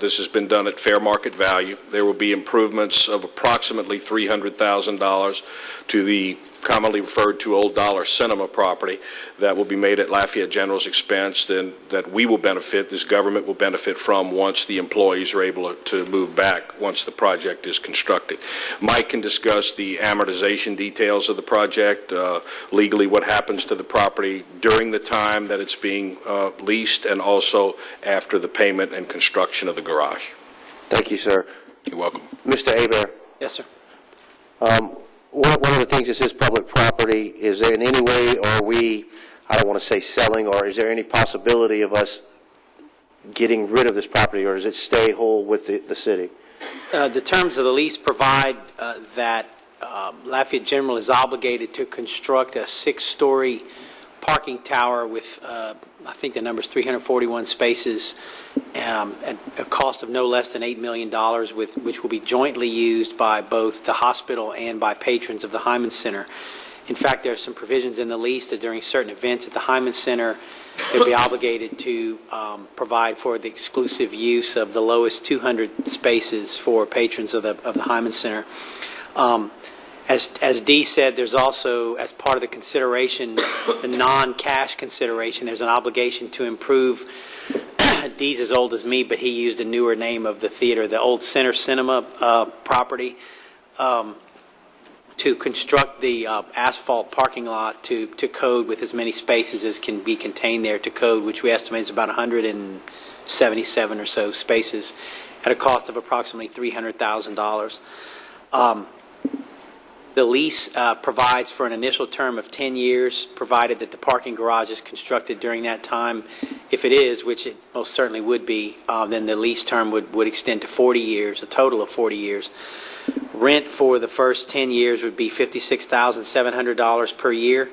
This has been done at fair market value. There will be improvements of approximately $300,000 to the commonly referred to Old Dollar Cinema property that will be made at Lafayette General's expense, then that we will benefit, this government will benefit from once the employees are able to move back once the project is constructed. Mike can discuss the amortization details of the project, legally what happens to the property during the time that it's being leased, and also after the payment and construction of the garage. Thank you, sir. You're welcome. Mr. Aber. Yes, sir. One of the things, this is public property. Is there in any way, are we, I don't want to say selling, or is there any possibility of us getting rid of this property, or does it stay whole with the city? The terms of the lease provide that Lafayette General is obligated to construct a 6-story parking tower with, I think the number is 341 spaces at a cost of no less than $8 million, which will be jointly used by both the hospital and by patrons of the Hyman Center. In fact, there are some provisions in the lease that during certain events at the Hyman Center, they'll be obligated to provide for the exclusive use of the lowest 200 spaces for patrons of the Hyman Center. As Dee said, there's also, as part of the consideration, the non-cash consideration, there's an obligation to improve. Dee's as old as me, but he used a newer name of the theater, the old Center Cinema property, to construct the asphalt parking lot to code with as many spaces as can be contained there to code, which we estimate is about 177 or so spaces at a cost of approximately $300,000. The lease provides for an initial term of 10 years, provided that the parking garage is constructed during that time. If it is, which it most certainly would be, then the lease term would extend to 40 years, a total of 40 years. Rent for the first 10 years would be $56,700 per year.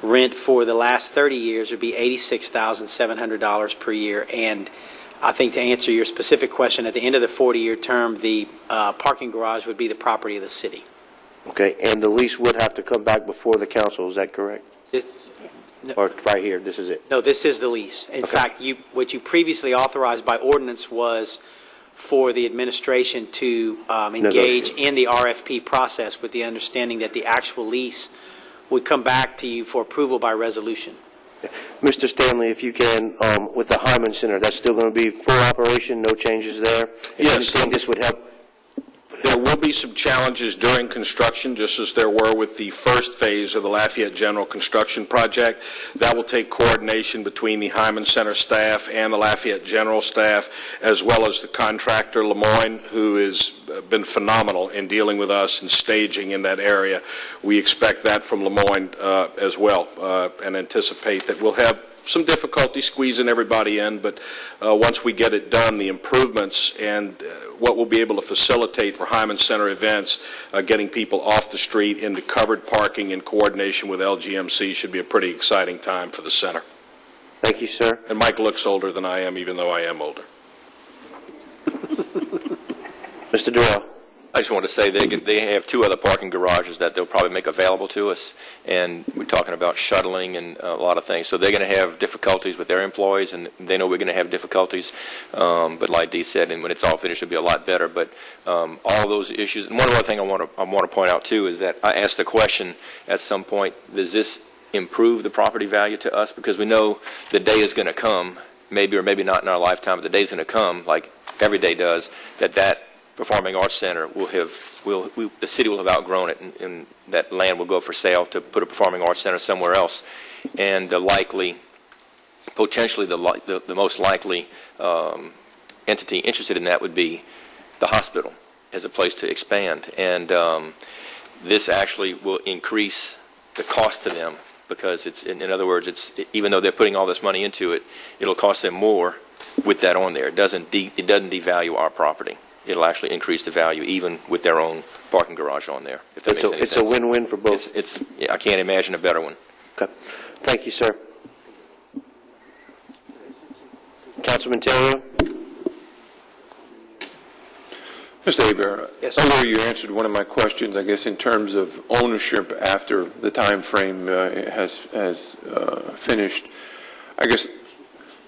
Rent for the last 30 years would be $86,700 per year. And I think to answer your specific question, at the end of the 40-year term, the parking garage would be the property of the city. Okay, and the lease would have to come back before the council, is that correct? Or right here, this is it? No, this is the lease. In fact, what you previously authorized by ordinance was for the administration to engage in the RFP process with the understanding that the actual lease would come back to you for approval by resolution. Mr. Stanley, if you can, with the Hyman Center, that's still going to be full operation, no changes there? Yes. Anything this would help There will be some challenges during construction, just as there were with the first phase of the Lafayette General construction project. That will take coordination between the Hyman Center staff and the Lafayette General staff, as well as the contractor, Lemoyne, who has been phenomenal in dealing with us and staging in that area. We expect that from Lemoyne as well, and anticipate that we'll have some difficulty squeezing everybody in, but once we get it done, the improvements and what we'll be able to facilitate for Hyman Center events, getting people off the street into covered parking in coordination with LGMC should be a pretty exciting time for the center. Thank you, sir. And Mike looks older than I am, even though I am older. Mr. Durrell. I just want to say they have 2 other parking garages that they'll probably make available to us, and we're talking about shuttling and a lot of things. So they're going to have difficulties with their employees, and they know we're going to have difficulties. But like Dee said, and when it's all finished, it'll be a lot better. But all those issues. And one other thing I want to point out too is that I asked the question at some point: does this improve the property value to us? Because we know the day is going to come, maybe or maybe not in our lifetime, but the day's going to come, like every day does, that Performing Arts Center the city will have outgrown it, and that land will go for sale to put a Performing Arts Center somewhere else. And potentially the most likely entity interested in that would be the hospital as a place to expand. And this actually will increase the cost to them, because it's, in other words, even though they're putting all this money into it, it'll cost them more with that on there. It doesn't devalue our property. It'll actually increase the value even with their own parking garage on there, if that makes any sense. It's a win-win for both. I can't imagine a better one. Okay. Thank you, sir. Councilman Terrio. Mr. Hebert, yes, earlier you answered one of my questions, I guess, in terms of ownership after the time frame has finished. I guess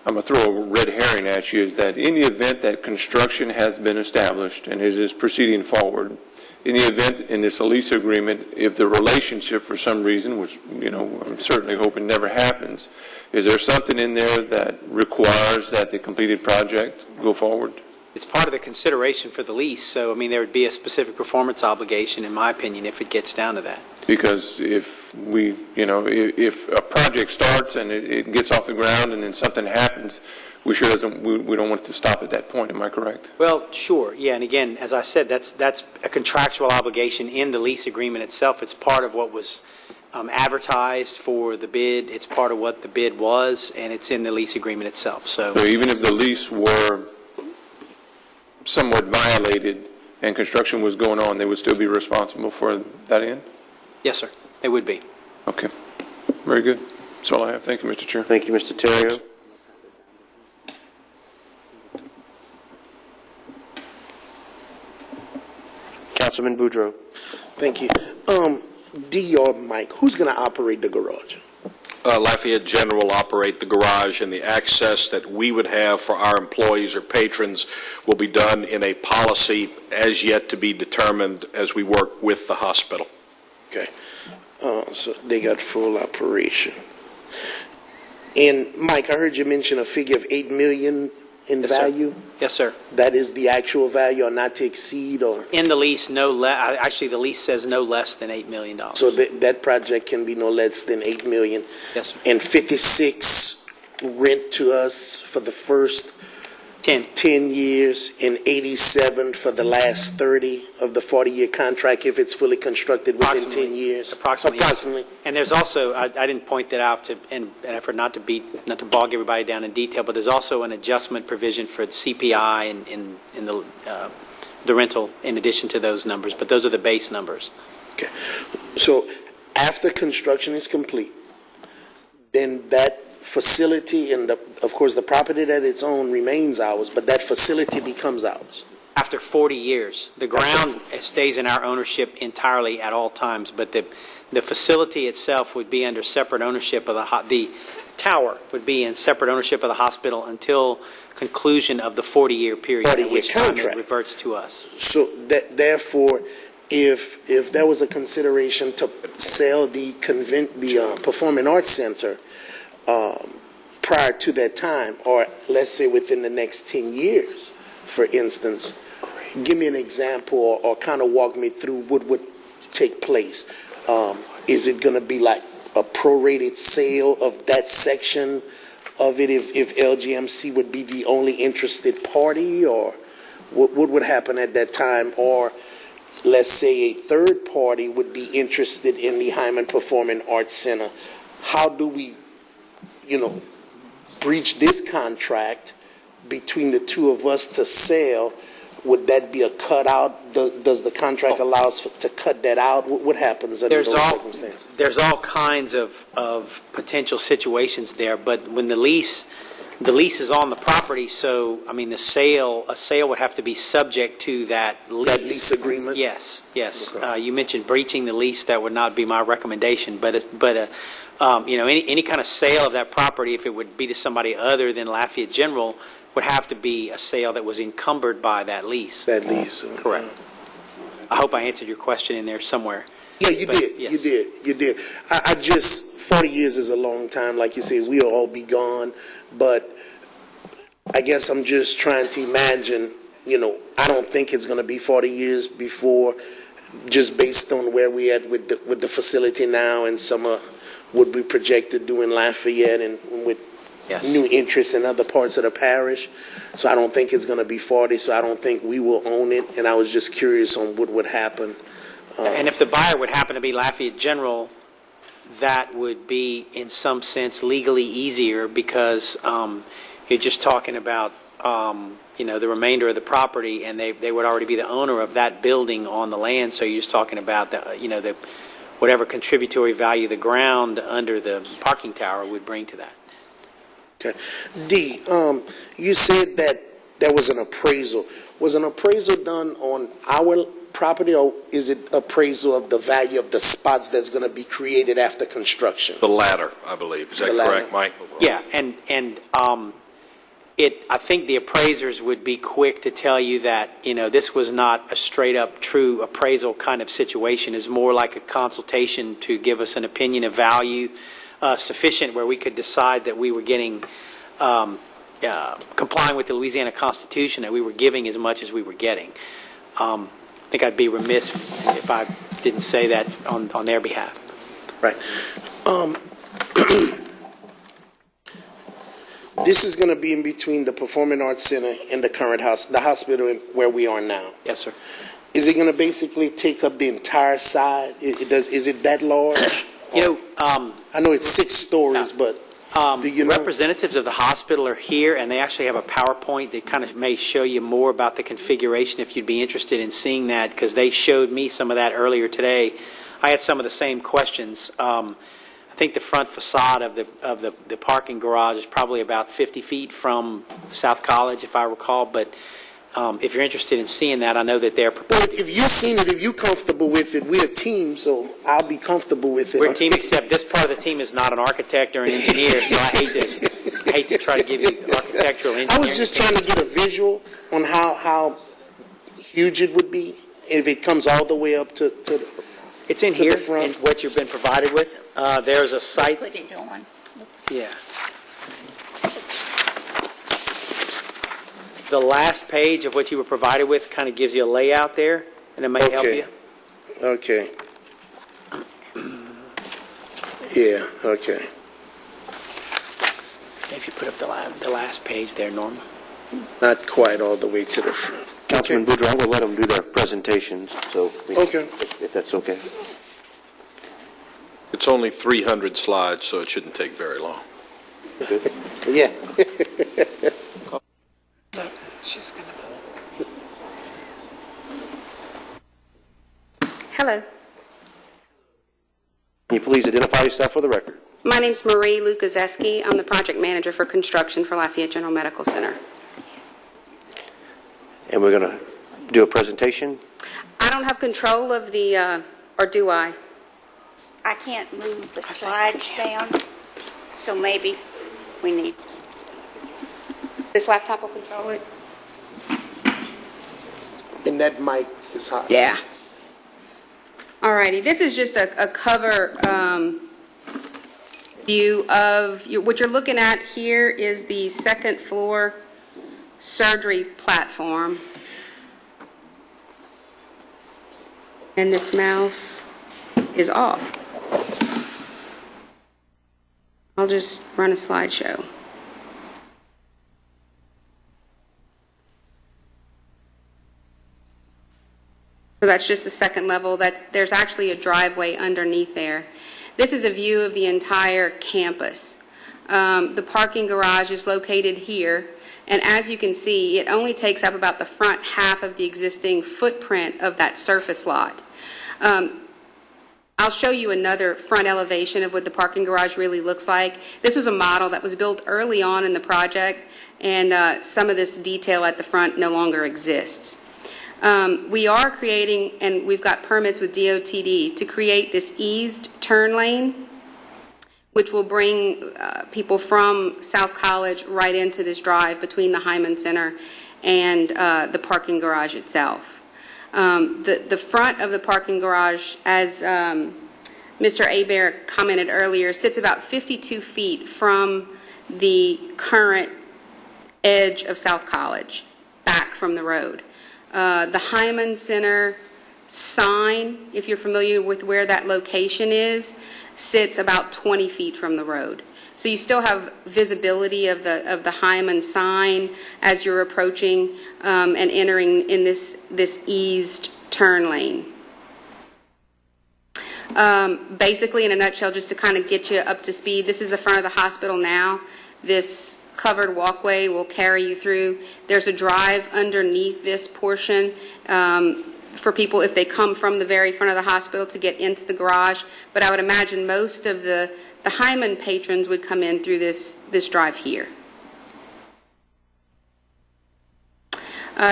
I'm going to throw a red herring at you, is that in the event that construction has been established and it is proceeding forward, in the event in this lease agreement, if the relationship for some reason, which I'm certainly hoping never happens, is there something in there that requires that the completed project go forward? It's part of the consideration for the lease, so I mean there would be a specific performance obligation, in my opinion, if it gets down to that. Because if if a project starts and it gets off the ground and then something happens, we don't want it to stop at that point. Am I correct? Well, sure, yeah. And again, as I said, that's a contractual obligation in the lease agreement itself. It's part of what was advertised for the bid. It's part of what the bid was, and it's in the lease agreement itself. So even if the lease were somewhat violated and construction was going on, they would still be responsible for that end? Yes, sir. They would be. Okay. Very good. That's all I have. Thank you, Mr. Chair. Thank you, Mr. Terrio. Councilman Boudreaux. Thank you. Dee or Mike, who's going to operate the garage? Lafayette General will operate the garage, and the access that we would have for our employees or patrons will be done in a policy as yet to be determined as we work with the hospital. Okay. So they got full operation. And Mike, I heard you mention a figure of $8 million in value. Sir. Yes, sir. That is the actual value, or not to exceed, or in the lease, no less. Actually, the lease says no less than $8 million. So that project can be no less than $8 million. Yes, sir. And 56 rent to us for the first 10 years, and 87 for the last 30 of the 40-year contract if it's fully constructed within 10 years. Approximately. And there's also, I didn't point that out in an effort not to bog everybody down in detail, but there's also an adjustment provision for the CPI and in the rental in addition to those numbers, but those are the base numbers. Okay. So after construction is complete, then that facility and of course the property that it's owned remains ours, but that facility becomes ours. After 40 years, the ground stays in our ownership entirely at all times, but the facility itself would be under separate ownership of the tower would be in separate ownership of the hospital until conclusion of the 40-year period, at which time it reverts to us. So therefore, if there was a consideration to sell the Performing Arts Center prior to that time, or let's say within the next 10 years, for instance, give me an example or kind of walk me through what would take place. Is it going to be like a prorated sale of that section of it if LGMC would be the only interested party, or what would happen at that time? Or let's say a third party would be interested in the Hyman Performing Arts Center. How do we, breach this contract between the two of us to sell? Would that be a cutout? Does the contract allow us to cut that out? What happens under those circumstances? There's all kinds of potential situations there, but when the lease is on the property, so I mean a sale would have to be subject to that lease. That lease agreement? Yes. Okay. You mentioned breaching the lease. That would not be my recommendation, but any kind of sale of that property, if it would be to somebody other than Lafayette General, would have to be a sale that was encumbered by that lease. That lease. Correct. I hope I answered your question in there somewhere. Yeah, you did. Yes. You did. I just, 40 years is a long time. Like you say, we'll all be gone. But I guess I'm just trying to imagine, I don't think it's going to be 40 years before, just based on where we at with the facility now and some of what we projected doing Lafayette and with new interests in other parts of the parish. So I don't think it's going to be 40, so I don't think we will own it. And I was just curious on what would happen. And if the buyer would happen to be Lafayette General, that would be, in some sense, legally easier because you're just talking about, the remainder of the property, and they would already be the owner of that building on the land. So you're just talking about the whatever contributory value the ground under the parking tower would bring to that. Okay. D, you said that there was an appraisal. Was an appraisal done on our property, or is it appraisal of the value of the spots that's going to be created after construction? The latter, I believe. Is that correct, Mike? Yeah, and I think the appraisers would be quick to tell you that, this was not a straight up true appraisal kind of situation. It's more like a consultation to give us an opinion of value sufficient where we could decide that we were getting, complying with the Louisiana Constitution, that we were giving as much as we were getting. I think I'd be remiss if I didn't say that on their behalf. Right. This is going to be in between the Performing Arts Center and the current the hospital where we are now. Yes, sir. Is it going to basically take up the entire side? Is it that large? I know it's 6 stories, but do you know? Representatives of the hospital are here, and they actually have a PowerPoint that kind of may show you more about the configuration if you'd be interested in seeing that, because they showed me some of that earlier today. I had some of the same questions. I think the front facade of the parking garage is probably about 50 feet from South College, if I recall, but if you're interested in seeing that, I know that they're prepared. Well, if you've seen it, if you're comfortable with it, we're a team, so I'll be comfortable with it. We're a team, except this part of the team is not an architect or an engineer, so I hate to try to give you architectural engineering. I was just trying to get a visual on how huge it would be if it comes all the way up to it's in here, in what you've been provided with. There's a site. Put it on. Yeah. The last page of what you were provided with kind of gives you a layout there, and it may help you. Okay. Yeah, okay. If you put up the last page there, Norma. Not quite all the way to the front. Councilman Boudreaux, I'm going to let them do their presentations, so if that's okay. It's only 300 slides, so it shouldn't take very long. Yeah. She's going to. Hello. Can you please identify yourself for the record? My name's Marie Lukazeski. I'm the project manager for construction for Lafayette General Medical Center. And we're going to do a presentation? I don't have control of the, or do I? I can't move the slides down, so maybe we need. This laptop will control it? And that mic is hot. Yeah. Alrighty, this is just a cover view of, what you're looking at here is the second floor surgery platform. And this mouse is off. I'll just run a slideshow. So that's just the second level. There's actually a driveway underneath there. This is a view of the entire campus. The parking garage is located here, and as you can see, it only takes up about the front half of the existing footprint of that surface lot. I'll show you another front elevation of what the parking garage really looks like. This was a model that was built early on in the project, and some of this detail at the front no longer exists. We are creating, and we've got permits with DOTD to create this eased turn lane, which will bring people from South College right into this drive between the Hyman Center and the parking garage itself. The front of the parking garage, as Mr. Hebert commented earlier, sits about 52 feet from the current edge of South College, back from the road. The Hyman Center sign, if you're familiar with where that location is, sits about 20 feet from the road. So you still have visibility of the Hyman sign as you're approaching and entering in this eased turn lane. Basically, in a nutshell, just to kind of get you up to speed, this is the front of the hospital now. This covered walkway will carry you through. There's a drive underneath this portion for people if they come from the very front of the hospital to get into the garage. But I would imagine most of the Hyman patrons would come in through this drive here.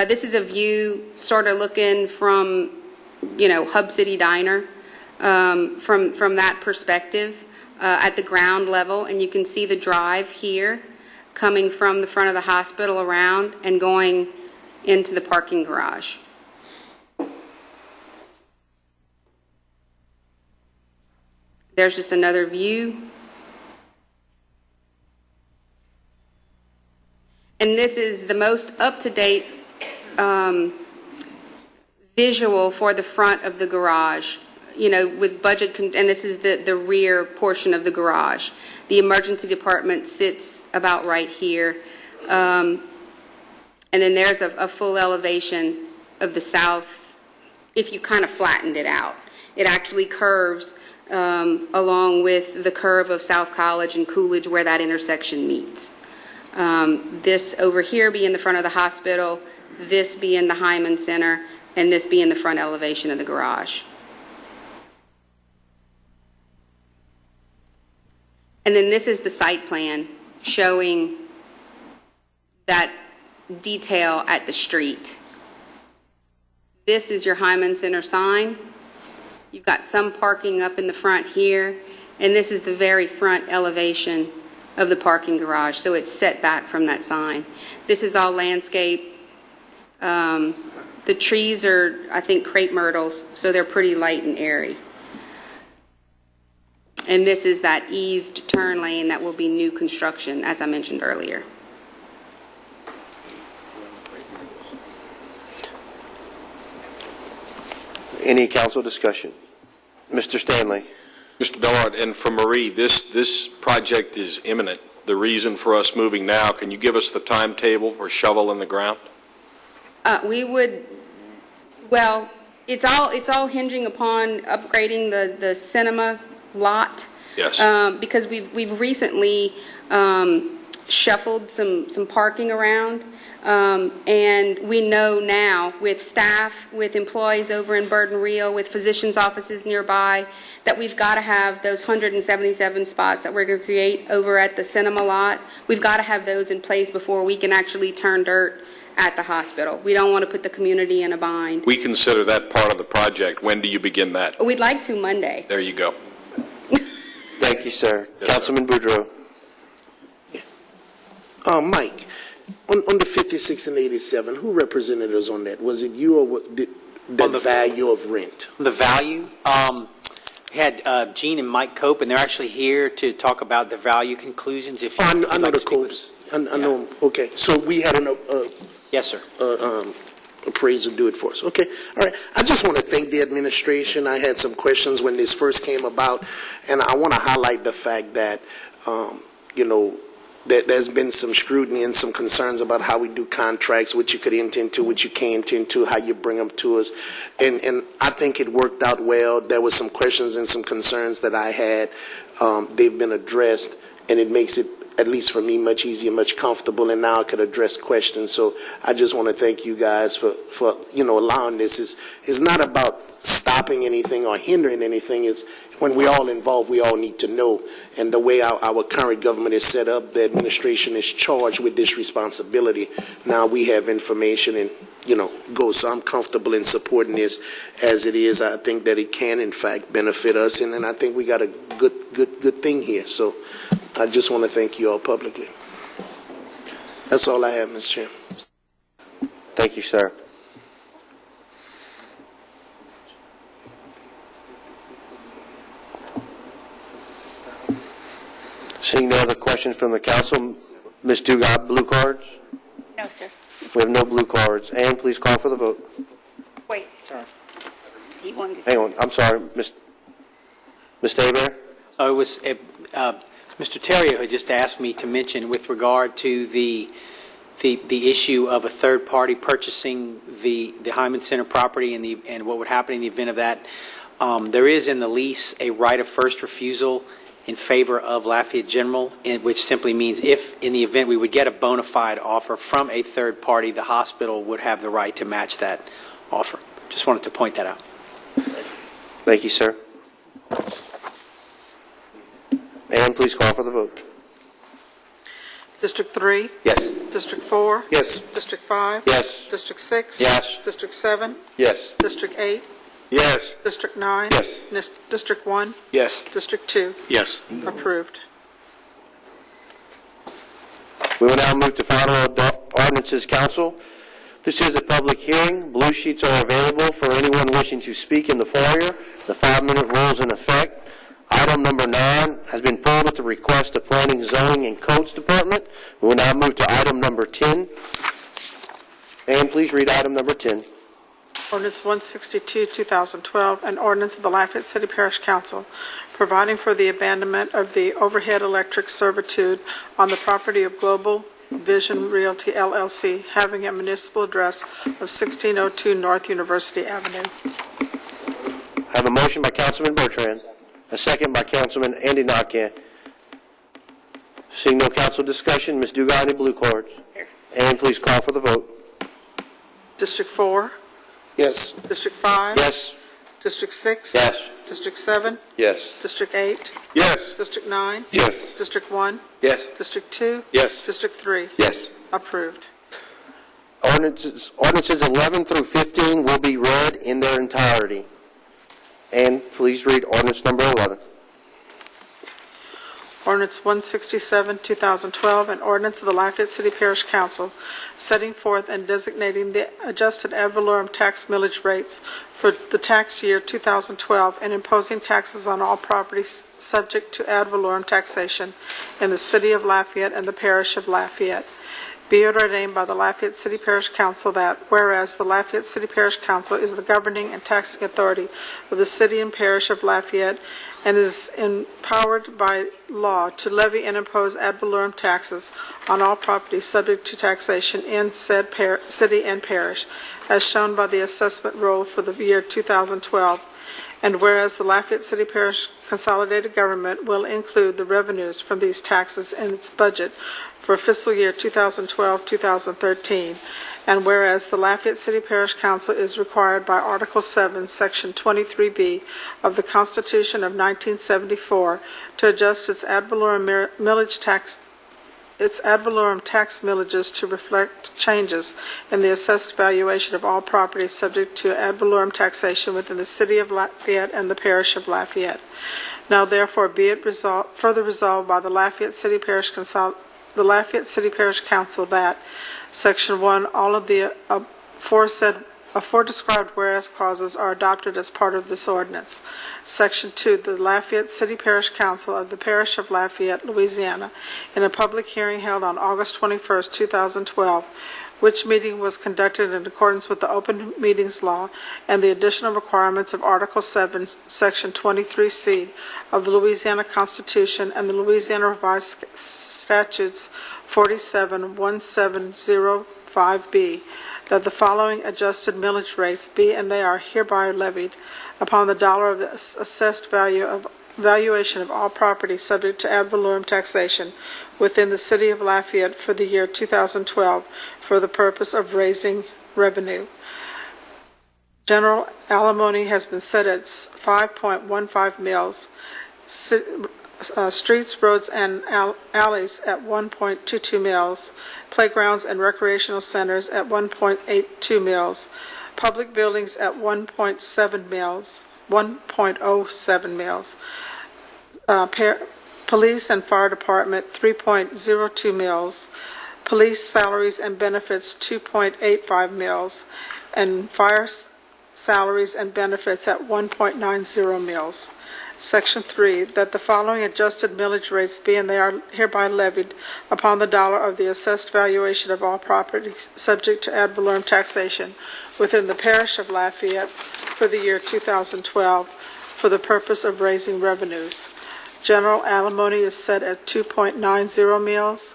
This is a view sort of looking from, Hub City Diner from that perspective at the ground level. And you can see the drive here coming from the front of the hospital around and going into the parking garage. There's just another view. And this is the most up-to-date visual for the front of the garage, with budget, and this is the rear portion of the garage. The emergency department sits about right here. And then there's a full elevation of the south if you kind of flattened it out. It actually curves along with the curve of South College and Coolidge where that intersection meets. This over here being the front of the hospital, this being the Hyman Center, and this being the front elevation of the garage. And then this is the site plan showing that detail at the street. This is your Hyman Center sign. You've got some parking up in the front here, and this is the very front elevation of the parking garage, so it's set back from that sign. This is all landscape. The trees are, I think, crepe myrtles, so they're pretty light and airy. And this is that eased turn lane that will be new construction, as I mentioned earlier. Any council discussion? Mr. Stanley. Mr. Bellard, and for Marie, this project is imminent. The reason for us moving now, can you give us the timetable for shovel in the ground? We would, well, it's all hinging upon upgrading the cinema lot. Yes. Because we've recently shuffled some parking around, and we know now with staff, with employees over in Burden Reel, with physicians' offices nearby, that we've got to have those 177 spots that we're going to create over at the cinema lot. We've got to have those in place before we can actually turn dirt at the hospital. We don't want to put the community in a bind. We consider that part of the project. When do you begin that? We'd like to Monday. There you go. Thank you, sir. Yes, Councilman Boudreaux. Mike, on the 56 and 87, who represented us on that? Was it you or the value of rent? The value? We had Gene and Mike Cope, and they're actually here to talk about the value conclusions. If I know the Copes. I know. Okay. So we had yes, sir. appraiser do it for us. Okay, all right. I just want to thank the administration. I had some questions when this first came about, and I want to highlight the fact that, you know, that there's been some scrutiny and some concerns about how we do contracts, what you could enter into, what you can't enter into, how you bring them to us. And I think it worked out well. There were some questions and some concerns that I had. They've been addressed, and it makes it, at least for me, much easier, much comfortable, and now I could address questions. So I just want to thank you guys for you know, allowing this. It's not about stopping anything or hindering anything. Is when we're all involved, we all need to know. And the way our current government is set up, the administration is charged with this responsibility. Now we have information and, you know, go. So I'm comfortable in supporting this as it is. I think that it can, in fact, benefit us, and I think we got a good thing here. So I just want to thank you all publicly. That's all I have, Mr. Chairman. Thank you, sir. Seeing no other questions from the council, Ms. Dugas, blue cards? No, sir. We have no blue cards. Ann, please call for the vote. Wait, sir. He wanted to... Hang on. I'm sorry. Ms. Dabear? Oh, it was Mr. Terrio had just asked me to mention with regard to the issue of a third party purchasing the Hyman Center property and what would happen in the event of that. There is in the lease a right of first refusal in favor of Lafayette General, which simply means if in the event we would get a bona fide offer from a third party, the hospital would have the right to match that offer. Just wanted to point that out. Thank you, sir. And please call for the vote. District 3? Yes. District 4? Yes. District 5? Yes. District 6? Yes. District 7? Yes. District 8? Yes. District 9? Yes. District 1? Yes. District 2? Yes. Approved. We will now move to final ordinances, council. This is a public hearing. Blue sheets are available for anyone wishing to speak in the foyer. The 5-minute rule is in effect. Item number 9 has been pulled at the request of Planning, Zoning, and Codes Department. We will now move to item number 10. And please read item number 10. Ordinance 162, 2012, an ordinance of the Lafayette City Parish Council providing for the abandonment of the overhead electric servitude on the property of Global Vision Realty LLC, having a municipal address of 1602 North University Avenue. I have a motion by Councilman Bertrand, a second by Councilman Andy Nakane. Seeing no council discussion, Ms. Dugas, any blue cards? And please call for the vote. District 4? Yes. District 5? Yes. District 6? Yes. District 7? Yes. District 8? Yes. District 9? Yes. District 1? Yes. District 2? Yes. District 3? Yes. Approved. Ordinances 11 through 15 will be read in their entirety. And please read ordinance number 11. Ordinance 167, 2012, an ordinance of the Lafayette City Parish Council setting forth and designating the adjusted ad valorem tax millage rates for the tax year 2012 and imposing taxes on all properties subject to ad valorem taxation in the city of Lafayette and the parish of Lafayette. Be it ordained by the Lafayette City Parish Council that, whereas the Lafayette City Parish Council is the governing and taxing authority of the city and parish of Lafayette and is empowered by law to levy and impose ad valorem taxes on all properties subject to taxation in said city and parish, as shown by the assessment roll for the year 2012. And whereas the Lafayette City Parish consolidated government will include the revenues from these taxes in its budget for fiscal year 2012-2013, and whereas the Lafayette City Parish Council is required by Article 7, Section 23B of the Constitution of 1974 to adjust its ad valorem tax millages to reflect changes in the assessed valuation of all properties subject to ad valorem taxation within the city of Lafayette and the parish of Lafayette. Now therefore be it further resolved by the Lafayette City Parish Council that Section 1, all of the aforedescribed whereas clauses are adopted as part of this ordinance. Section 2, the Lafayette City Parish Council of the Parish of Lafayette, Louisiana, in a public hearing held on August 21, 2012, which meeting was conducted in accordance with the Open Meetings Law and the additional requirements of Article 7, Section 23C of the Louisiana Constitution and the Louisiana Revised Statutes 471705B, that the following adjusted millage rates be and they are hereby levied upon the dollar of the assessed valuation of all property subject to ad valorem taxation within the City of Lafayette for the year 2012 for the purpose of raising revenue. General alimony has been set at 5.15 mils. Streets, roads, and alleys at 1.22 mils. Playgrounds and recreational centers at 1.82 mils. Public buildings at 1.7 mils. 1.07 mils. Police and Fire Department, 3.02 mils. Police salaries and benefits, 2.85 mils. And fire salaries and benefits at 1.90 mils. Section 3, that the following adjusted millage rates be and they are hereby levied upon the dollar of the assessed valuation of all property subject to ad valorem taxation within the parish of Lafayette for the year 2012 for the purpose of raising revenues. General alimony is set at 2.90 mils.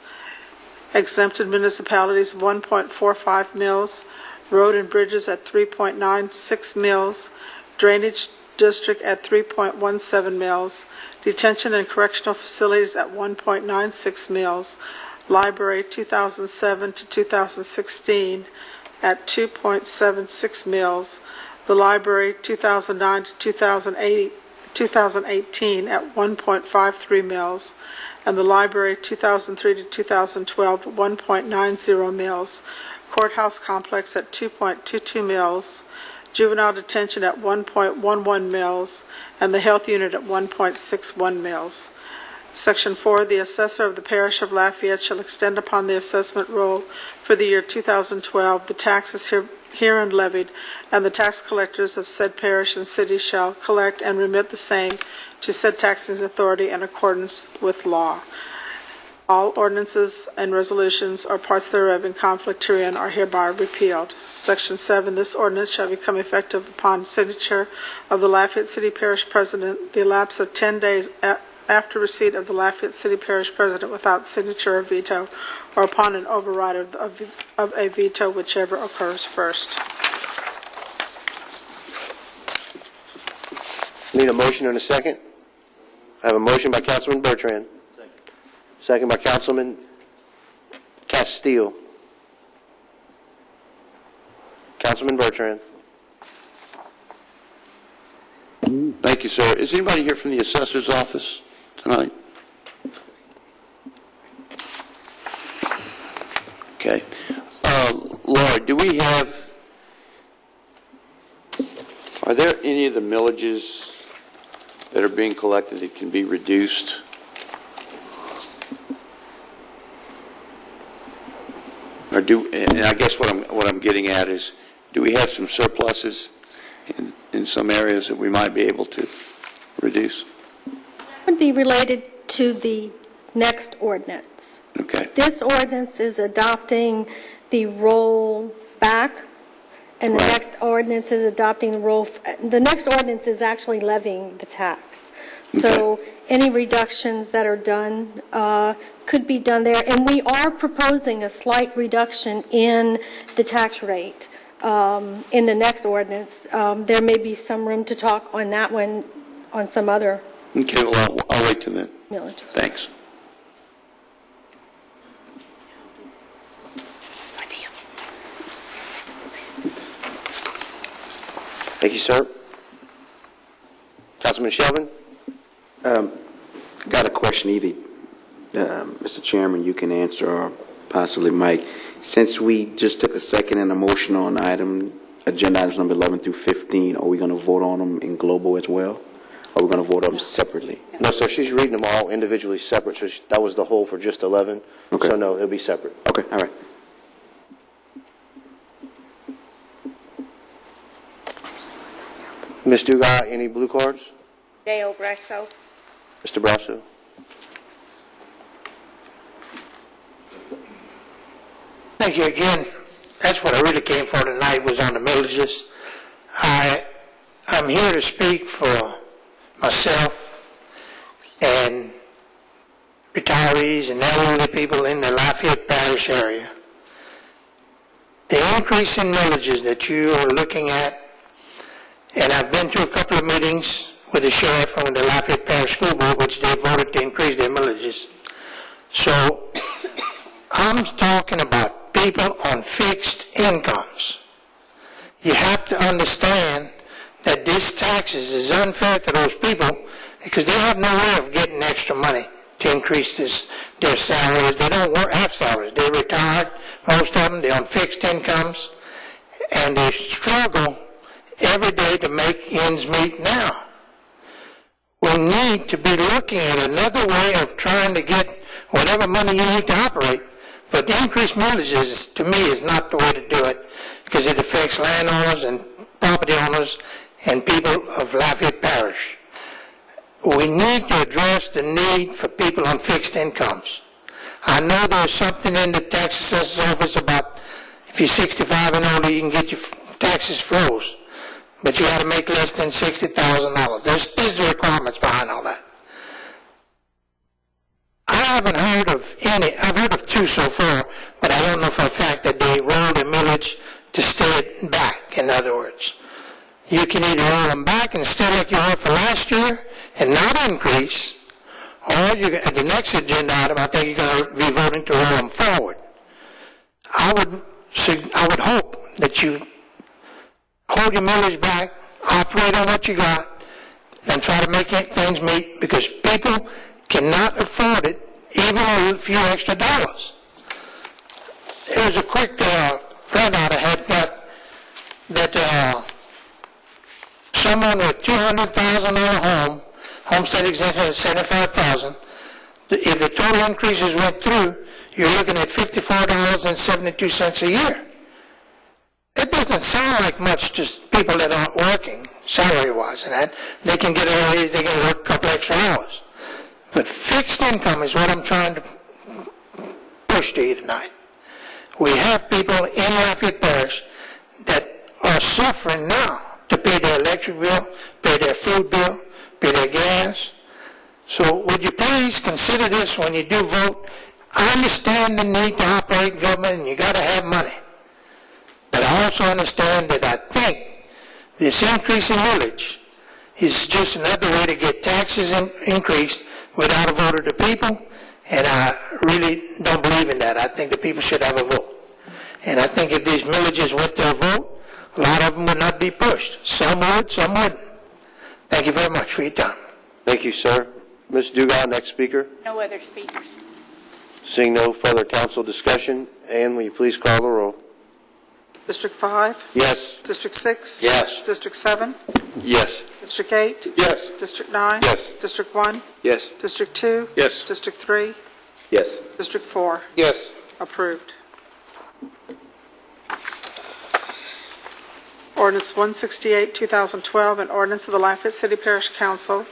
Exempted municipalities, 1.45 mils. Road and bridges at 3.96 mils. Drainage district at 3.17 mils. Detention and correctional facilities at 1.96 mils. Library 2007 to 2016 at 2.76 mils. The library 2009 to 2018 at 1.53 mils. And the library 2003 to 2012 1.90 mils. Courthouse complex at 2.22 mils. Juvenile detention at 1.11 mils, and the health unit at 1.61 mils. Section 4, the assessor of the parish of Lafayette shall extend upon the assessment roll for the year 2012 the taxes herein levied, and the tax collectors of said parish and city shall collect and remit the same to said taxing authority in accordance with law. All ordinances and resolutions or parts thereof in conflict herein are hereby repealed. Section 7, this ordinance shall become effective upon signature of the Lafayette City Parish President the lapse of 10 days after receipt of the Lafayette City Parish President without signature or veto, or upon an override of a veto, whichever occurs first. Need a motion and a second? I have a motion by Councilman Bertrand. Second by Councilman Castile. Councilman Bertrand. Thank you, sir. Is anybody here from the assessor's office tonight? Okay. Laura, are there any of the millages that are being collected that can be reduced? And I guess what I'm getting at is, do we have some surpluses in some areas that we might be able to reduce? Would be related to the next ordinance. Okay. This ordinance is adopting the roll back, and the next ordinance is adopting the roll. The next ordinance is actually levying the tax. So any reductions that are done could be done there. And we are proposing a slight reduction in the tax rate in the next ordinance. There may be some room to talk on that one on some other. Okay, well, I'll wait till then. Millages. Thanks. Thank you, sir. Councilman Shelvin? Got a question, either Mr. Chairman, you can answer, or possibly Mike. Since we just took a second and a motion on agenda items number 11 through 15, are we going to vote on them in global as well? Or are we going to vote on them separately? No, sir, she's reading them all individually separate, so that was the whole for just 11. Okay. So no, it'll be separate. Okay, all right. Ms. Dugas, any blue cards? Dale Brasso. Mr. Brasso? Thank you again. That's what I really came for tonight, was on the millages. I'm here to speak for myself and retirees and elderly people in the Lafayette Parish area. The increase in millages that you are looking at, and I've been to a couple of meetings with the sheriff and the Lafayette Parish School Board, which they voted to increase their millages. So I'm talking about people on fixed incomes. You have to understand that this taxes is unfair to those people because they have no way of getting extra money to increase their salaries. They don't have salaries. They're retired, most of them. They're on fixed incomes, and they struggle every day to make ends meet now. We need to be looking at another way of trying to get whatever money you need to operate. But the increased millages, to me, is not the way to do it because it affects landowners and property owners and people of Lafayette Parish. We need to address the need for people on fixed incomes. I know there's something in the tax assessor's office about if you're 65 and older, you can get your taxes froze, but you got to make less than $60,000. There's the requirements behind all that. I haven't heard of any. I've heard of two so far, but I don't know for a fact that they rolled a millage to stay it back. In other words, you can either roll them back and stay like you were for last year and not increase, or you, at the next agenda item, I think you're going to be voting to roll them forward. I would hope that you hold your millage back, operate on what you got, and try to make things meet, because people cannot afford it, even a few extra dollars. There was a quick printout I had got that someone with $200,000 home, homestead exemption of $75,000, if the total increases went through, you're looking at $54.72 a year. It doesn't sound like much to people that aren't working, salary-wise, and that. They can get a raise, they can work a couple extra hours. But fixed income is what I'm trying to push to you tonight. We have people in Lafayette Parish that are suffering now to pay their electric bill, pay their food bill, pay their gas. So would you please consider this when you do vote? I understand the need to operate government and you got to have money. But I also understand that I think this increase in millage is just another way to get taxes increased without a vote of the people, and I really don't believe in that. I think the people should have a vote. And I think if these millages went to a vote, a lot of them would not be pushed. Some would, some wouldn't. Thank you very much for your time. Thank you, sir. Ms. Dugas, next speaker. No other speakers. Seeing no further council discussion, Ann, will you please call the roll? District 5? Yes. District 6? Yes. District 7? Yes. District 8? Yes. District 9? Yes. District 1? Yes. District 2? Yes. District 3? Yes. District 4? Yes. Approved. Ordinance 168, 2012, an ordinance of the Lafayette City Parish Council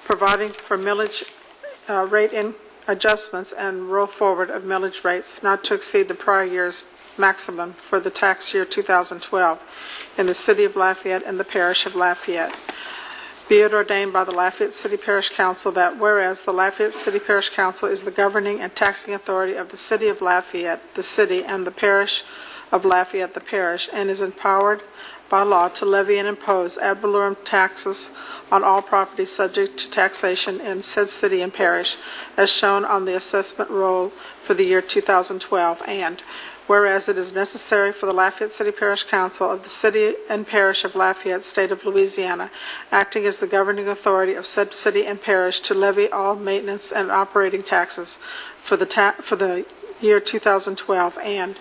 providing for millage rate adjustments and roll forward of millage rates not to exceed the prior year's maximum for the tax year 2012 in the City of Lafayette and the Parish of Lafayette. Be it ordained by the Lafayette City Parish Council that whereas the Lafayette City Parish Council is the governing and taxing authority of the City of Lafayette, the City, and the Parish of Lafayette, the Parish, and is empowered by law to levy and impose ad valorem taxes on all property subject to taxation in said city and parish, as shown on the assessment roll for the year 2012, and whereas it is necessary for the Lafayette City Parish Council of the City and Parish of Lafayette, State of Louisiana, acting as the governing authority of said city and parish, to levy all maintenance and operating taxes for the year 2012, and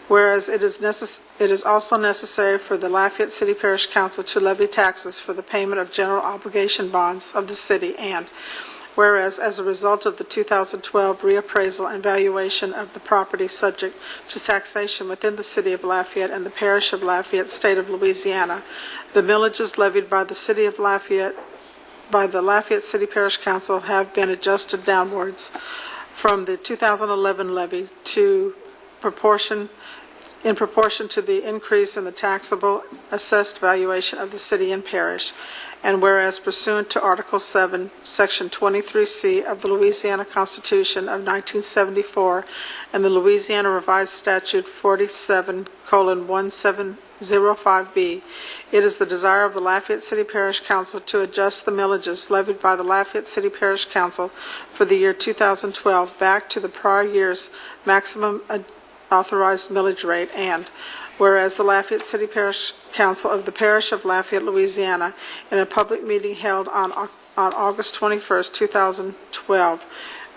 whereas it is also necessary for the Lafayette City Parish Council to levy taxes for the payment of general obligation bonds of the city, and whereas as a result of the 2012 reappraisal and valuation of the property subject to taxation within the City of Lafayette and the Parish of Lafayette, State of Louisiana, the millages levied by the City of Lafayette, by the Lafayette City Parish Council, have been adjusted downwards from the 2011 levy to proportion in proportion to the increase in the taxable assessed valuation of the city and parish. And whereas pursuant to Article 7, Section 23C of the Louisiana Constitution of 1974 and the Louisiana Revised Statute 47:1705B, it is the desire of the Lafayette City Parish Council to adjust the millages levied by the Lafayette City Parish Council for the year 2012 back to the prior year's maximum authorized millage rate, and whereas the Lafayette City Parish Council of the Parish of Lafayette, Louisiana, in a public meeting held on August 21st, 2012,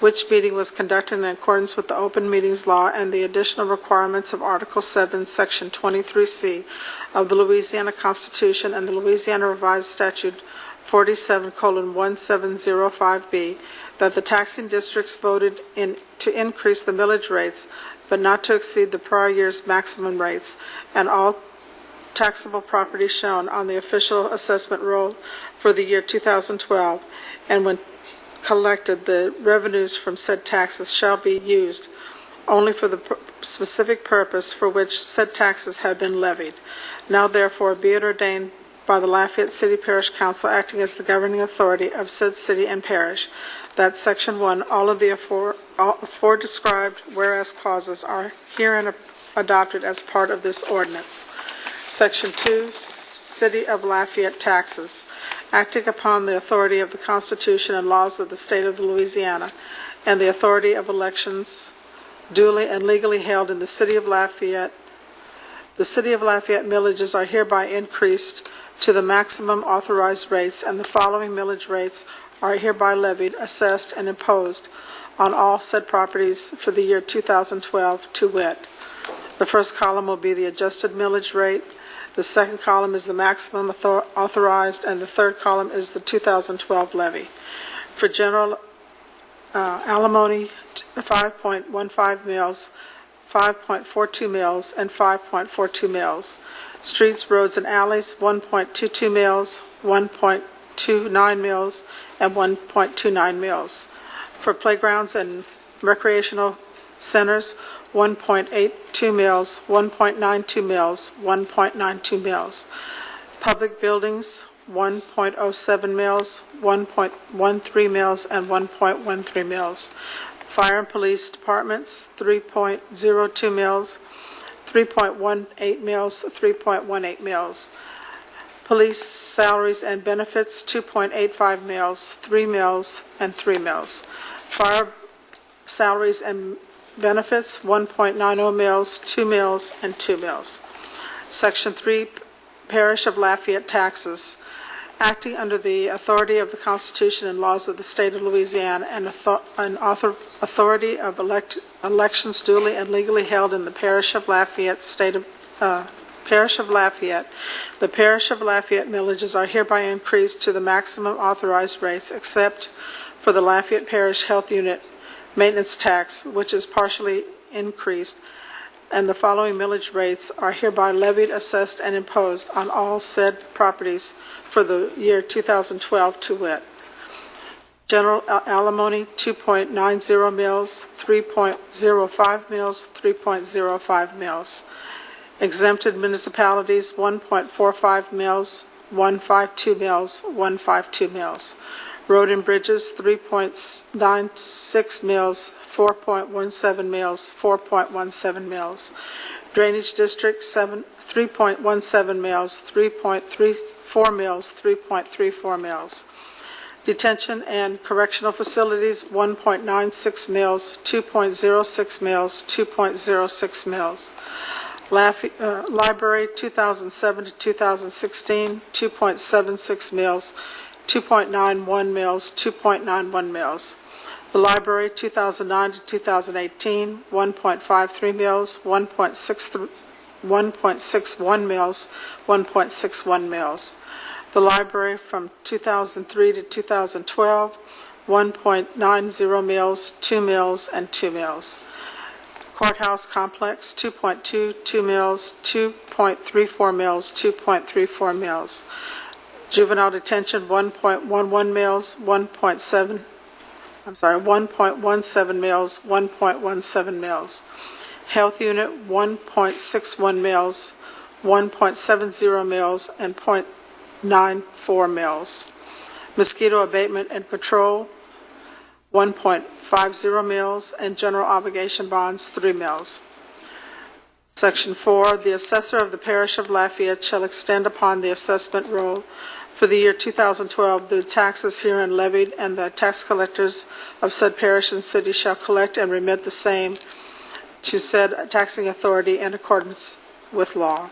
which meeting was conducted in accordance with the Open Meetings Law and the additional requirements of Article 7, Section 23C of the Louisiana Constitution and the Louisiana Revised Statute 47:1705B, that the taxing districts voted to increase the millage rates but not to exceed the prior year's maximum rates, and all taxable property shown on the official assessment roll for the year 2012, and when collected, the revenues from said taxes shall be used only for the specific purpose for which said taxes have been levied. Now therefore be it ordained by the Lafayette City Parish Council, acting as the governing authority of said city and parish, that Section 1, all of the afore described whereas clauses are herein adopted as part of this ordinance. Section 2, City of Lafayette Taxes. Acting upon the authority of the Constitution and laws of the State of Louisiana and the authority of elections duly and legally held in the City of Lafayette, the City of Lafayette millages are hereby increased to the maximum authorized rates, and the following millage rates are hereby levied, assessed, and imposed on all said properties for the year 2012, to wit. The first column will be the adjusted millage rate, the second column is the maximum authorized, and the third column is the 2012 levy. For general alimony, 5.15 mills, 5.42 mills, and 5.42 mills. Streets, roads, and alleys, 1.22 mills, 1.29 mills, and 1.29 mills. For playgrounds and recreational centers, 1.82 mills, 1.92 mills, 1.92 mills. Public buildings, 1.07 mills, 1.13 mills, and 1.13 mills. Fire and police departments, 3.02 mills, 3.18 mills, 3.18 mills. Police salaries and benefits, 2.85 mills, 3 mills, and 3 mills. Fire salaries and benefits, 1.90 mills, 2 mills, and 2 mills. Section 3, Parish of Lafayette Taxes. Acting under the authority of the Constitution and laws of the State of Louisiana and authority of elections duly and legally held in the Parish of Lafayette, Parish of Lafayette, the Parish of Lafayette millages are hereby increased to the maximum authorized rates, except for the Lafayette Parish Health Unit maintenance tax, which is partially increased, and the following millage rates are hereby levied, assessed, and imposed on all said properties for the year 2012, to wit. General alimony, 2.90 mills, 3.05 mills, 3.05 mills. Exempted municipalities, 1.45 mills, 152 mills, 152 mills. Road and bridges, 3.96 mills, 4.17 mills, 4.17 mills. Drainage district, 3.17 mills, 3.34 mills, 3.34 mills. Detention and correctional facilities, 1.96 mills, 2.06 mills, 2.06 mills. Library, 2007 to 2016, 2.76 mills, 2.91 mills, 2.91 mills. The library, 2009 to 2018, 1.53 mills, 1.61 mills, 1.61 mills. The library from 2003 to 2012, 1.90 mills, 2 mills, and 2 mills. Courthouse complex, 2.22 mills, 2.34 mills, 2.34 mills. Juvenile detention, 1.11 mills, 1.17 mills, 1.17 mills. Health Unit 1.61 mils, 1.70 mils, and .94 mils. Mosquito Abatement and Control 1.50 mils, and General Obligation Bonds 3 mils. Section 4, the assessor of the parish of Lafayette shall extend upon the assessment roll for the year 2012 the taxes herein levied, and the tax collectors of said parish and city shall collect and remit the same to said taxing authority in accordance with law.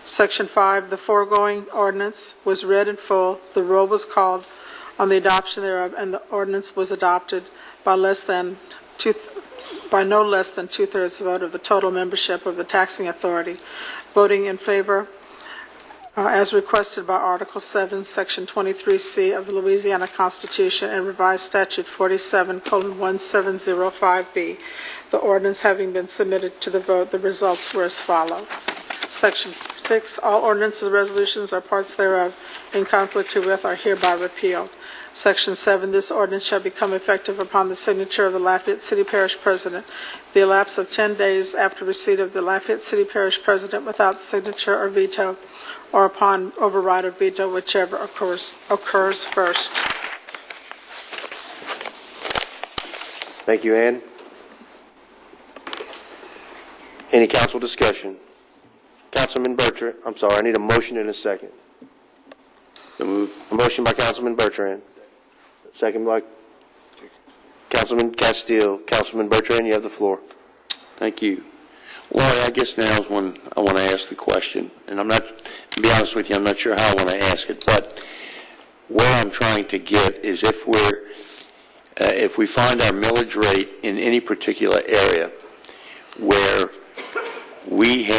Section 5, the foregoing ordinance was read in full, the roll was called on the adoption thereof, and the ordinance was adopted by no less than two-thirds vote of the total membership of the taxing authority, voting in favor as requested by Article 7, Section 23C of the Louisiana Constitution and Revised Statute 47:1705B. The ordinance having been submitted to the vote, the results were as follows. Section 6, all ordinances, resolutions, or parts thereof in conflict herewith are hereby repealed. Section 7, this ordinance shall become effective upon the signature of the Lafayette City Parish President, the elapse of 10 days after receipt of the Lafayette City Parish President without signature or veto, or upon override or veto, whichever occurs first. Thank you, Ann. Any council discussion? Councilman Bertrand, I'm sorry, I need a motion in a second. A motion by Councilman Bertrand. Second by Councilman Castile. Councilman Bertrand, you have the floor. Thank you. Laurie, I guess now is when I want to ask the question, and I'm not, to be honest with you, I'm not sure how I want to ask it, but where I'm trying to get is if we find our millage rate in any particular area where we have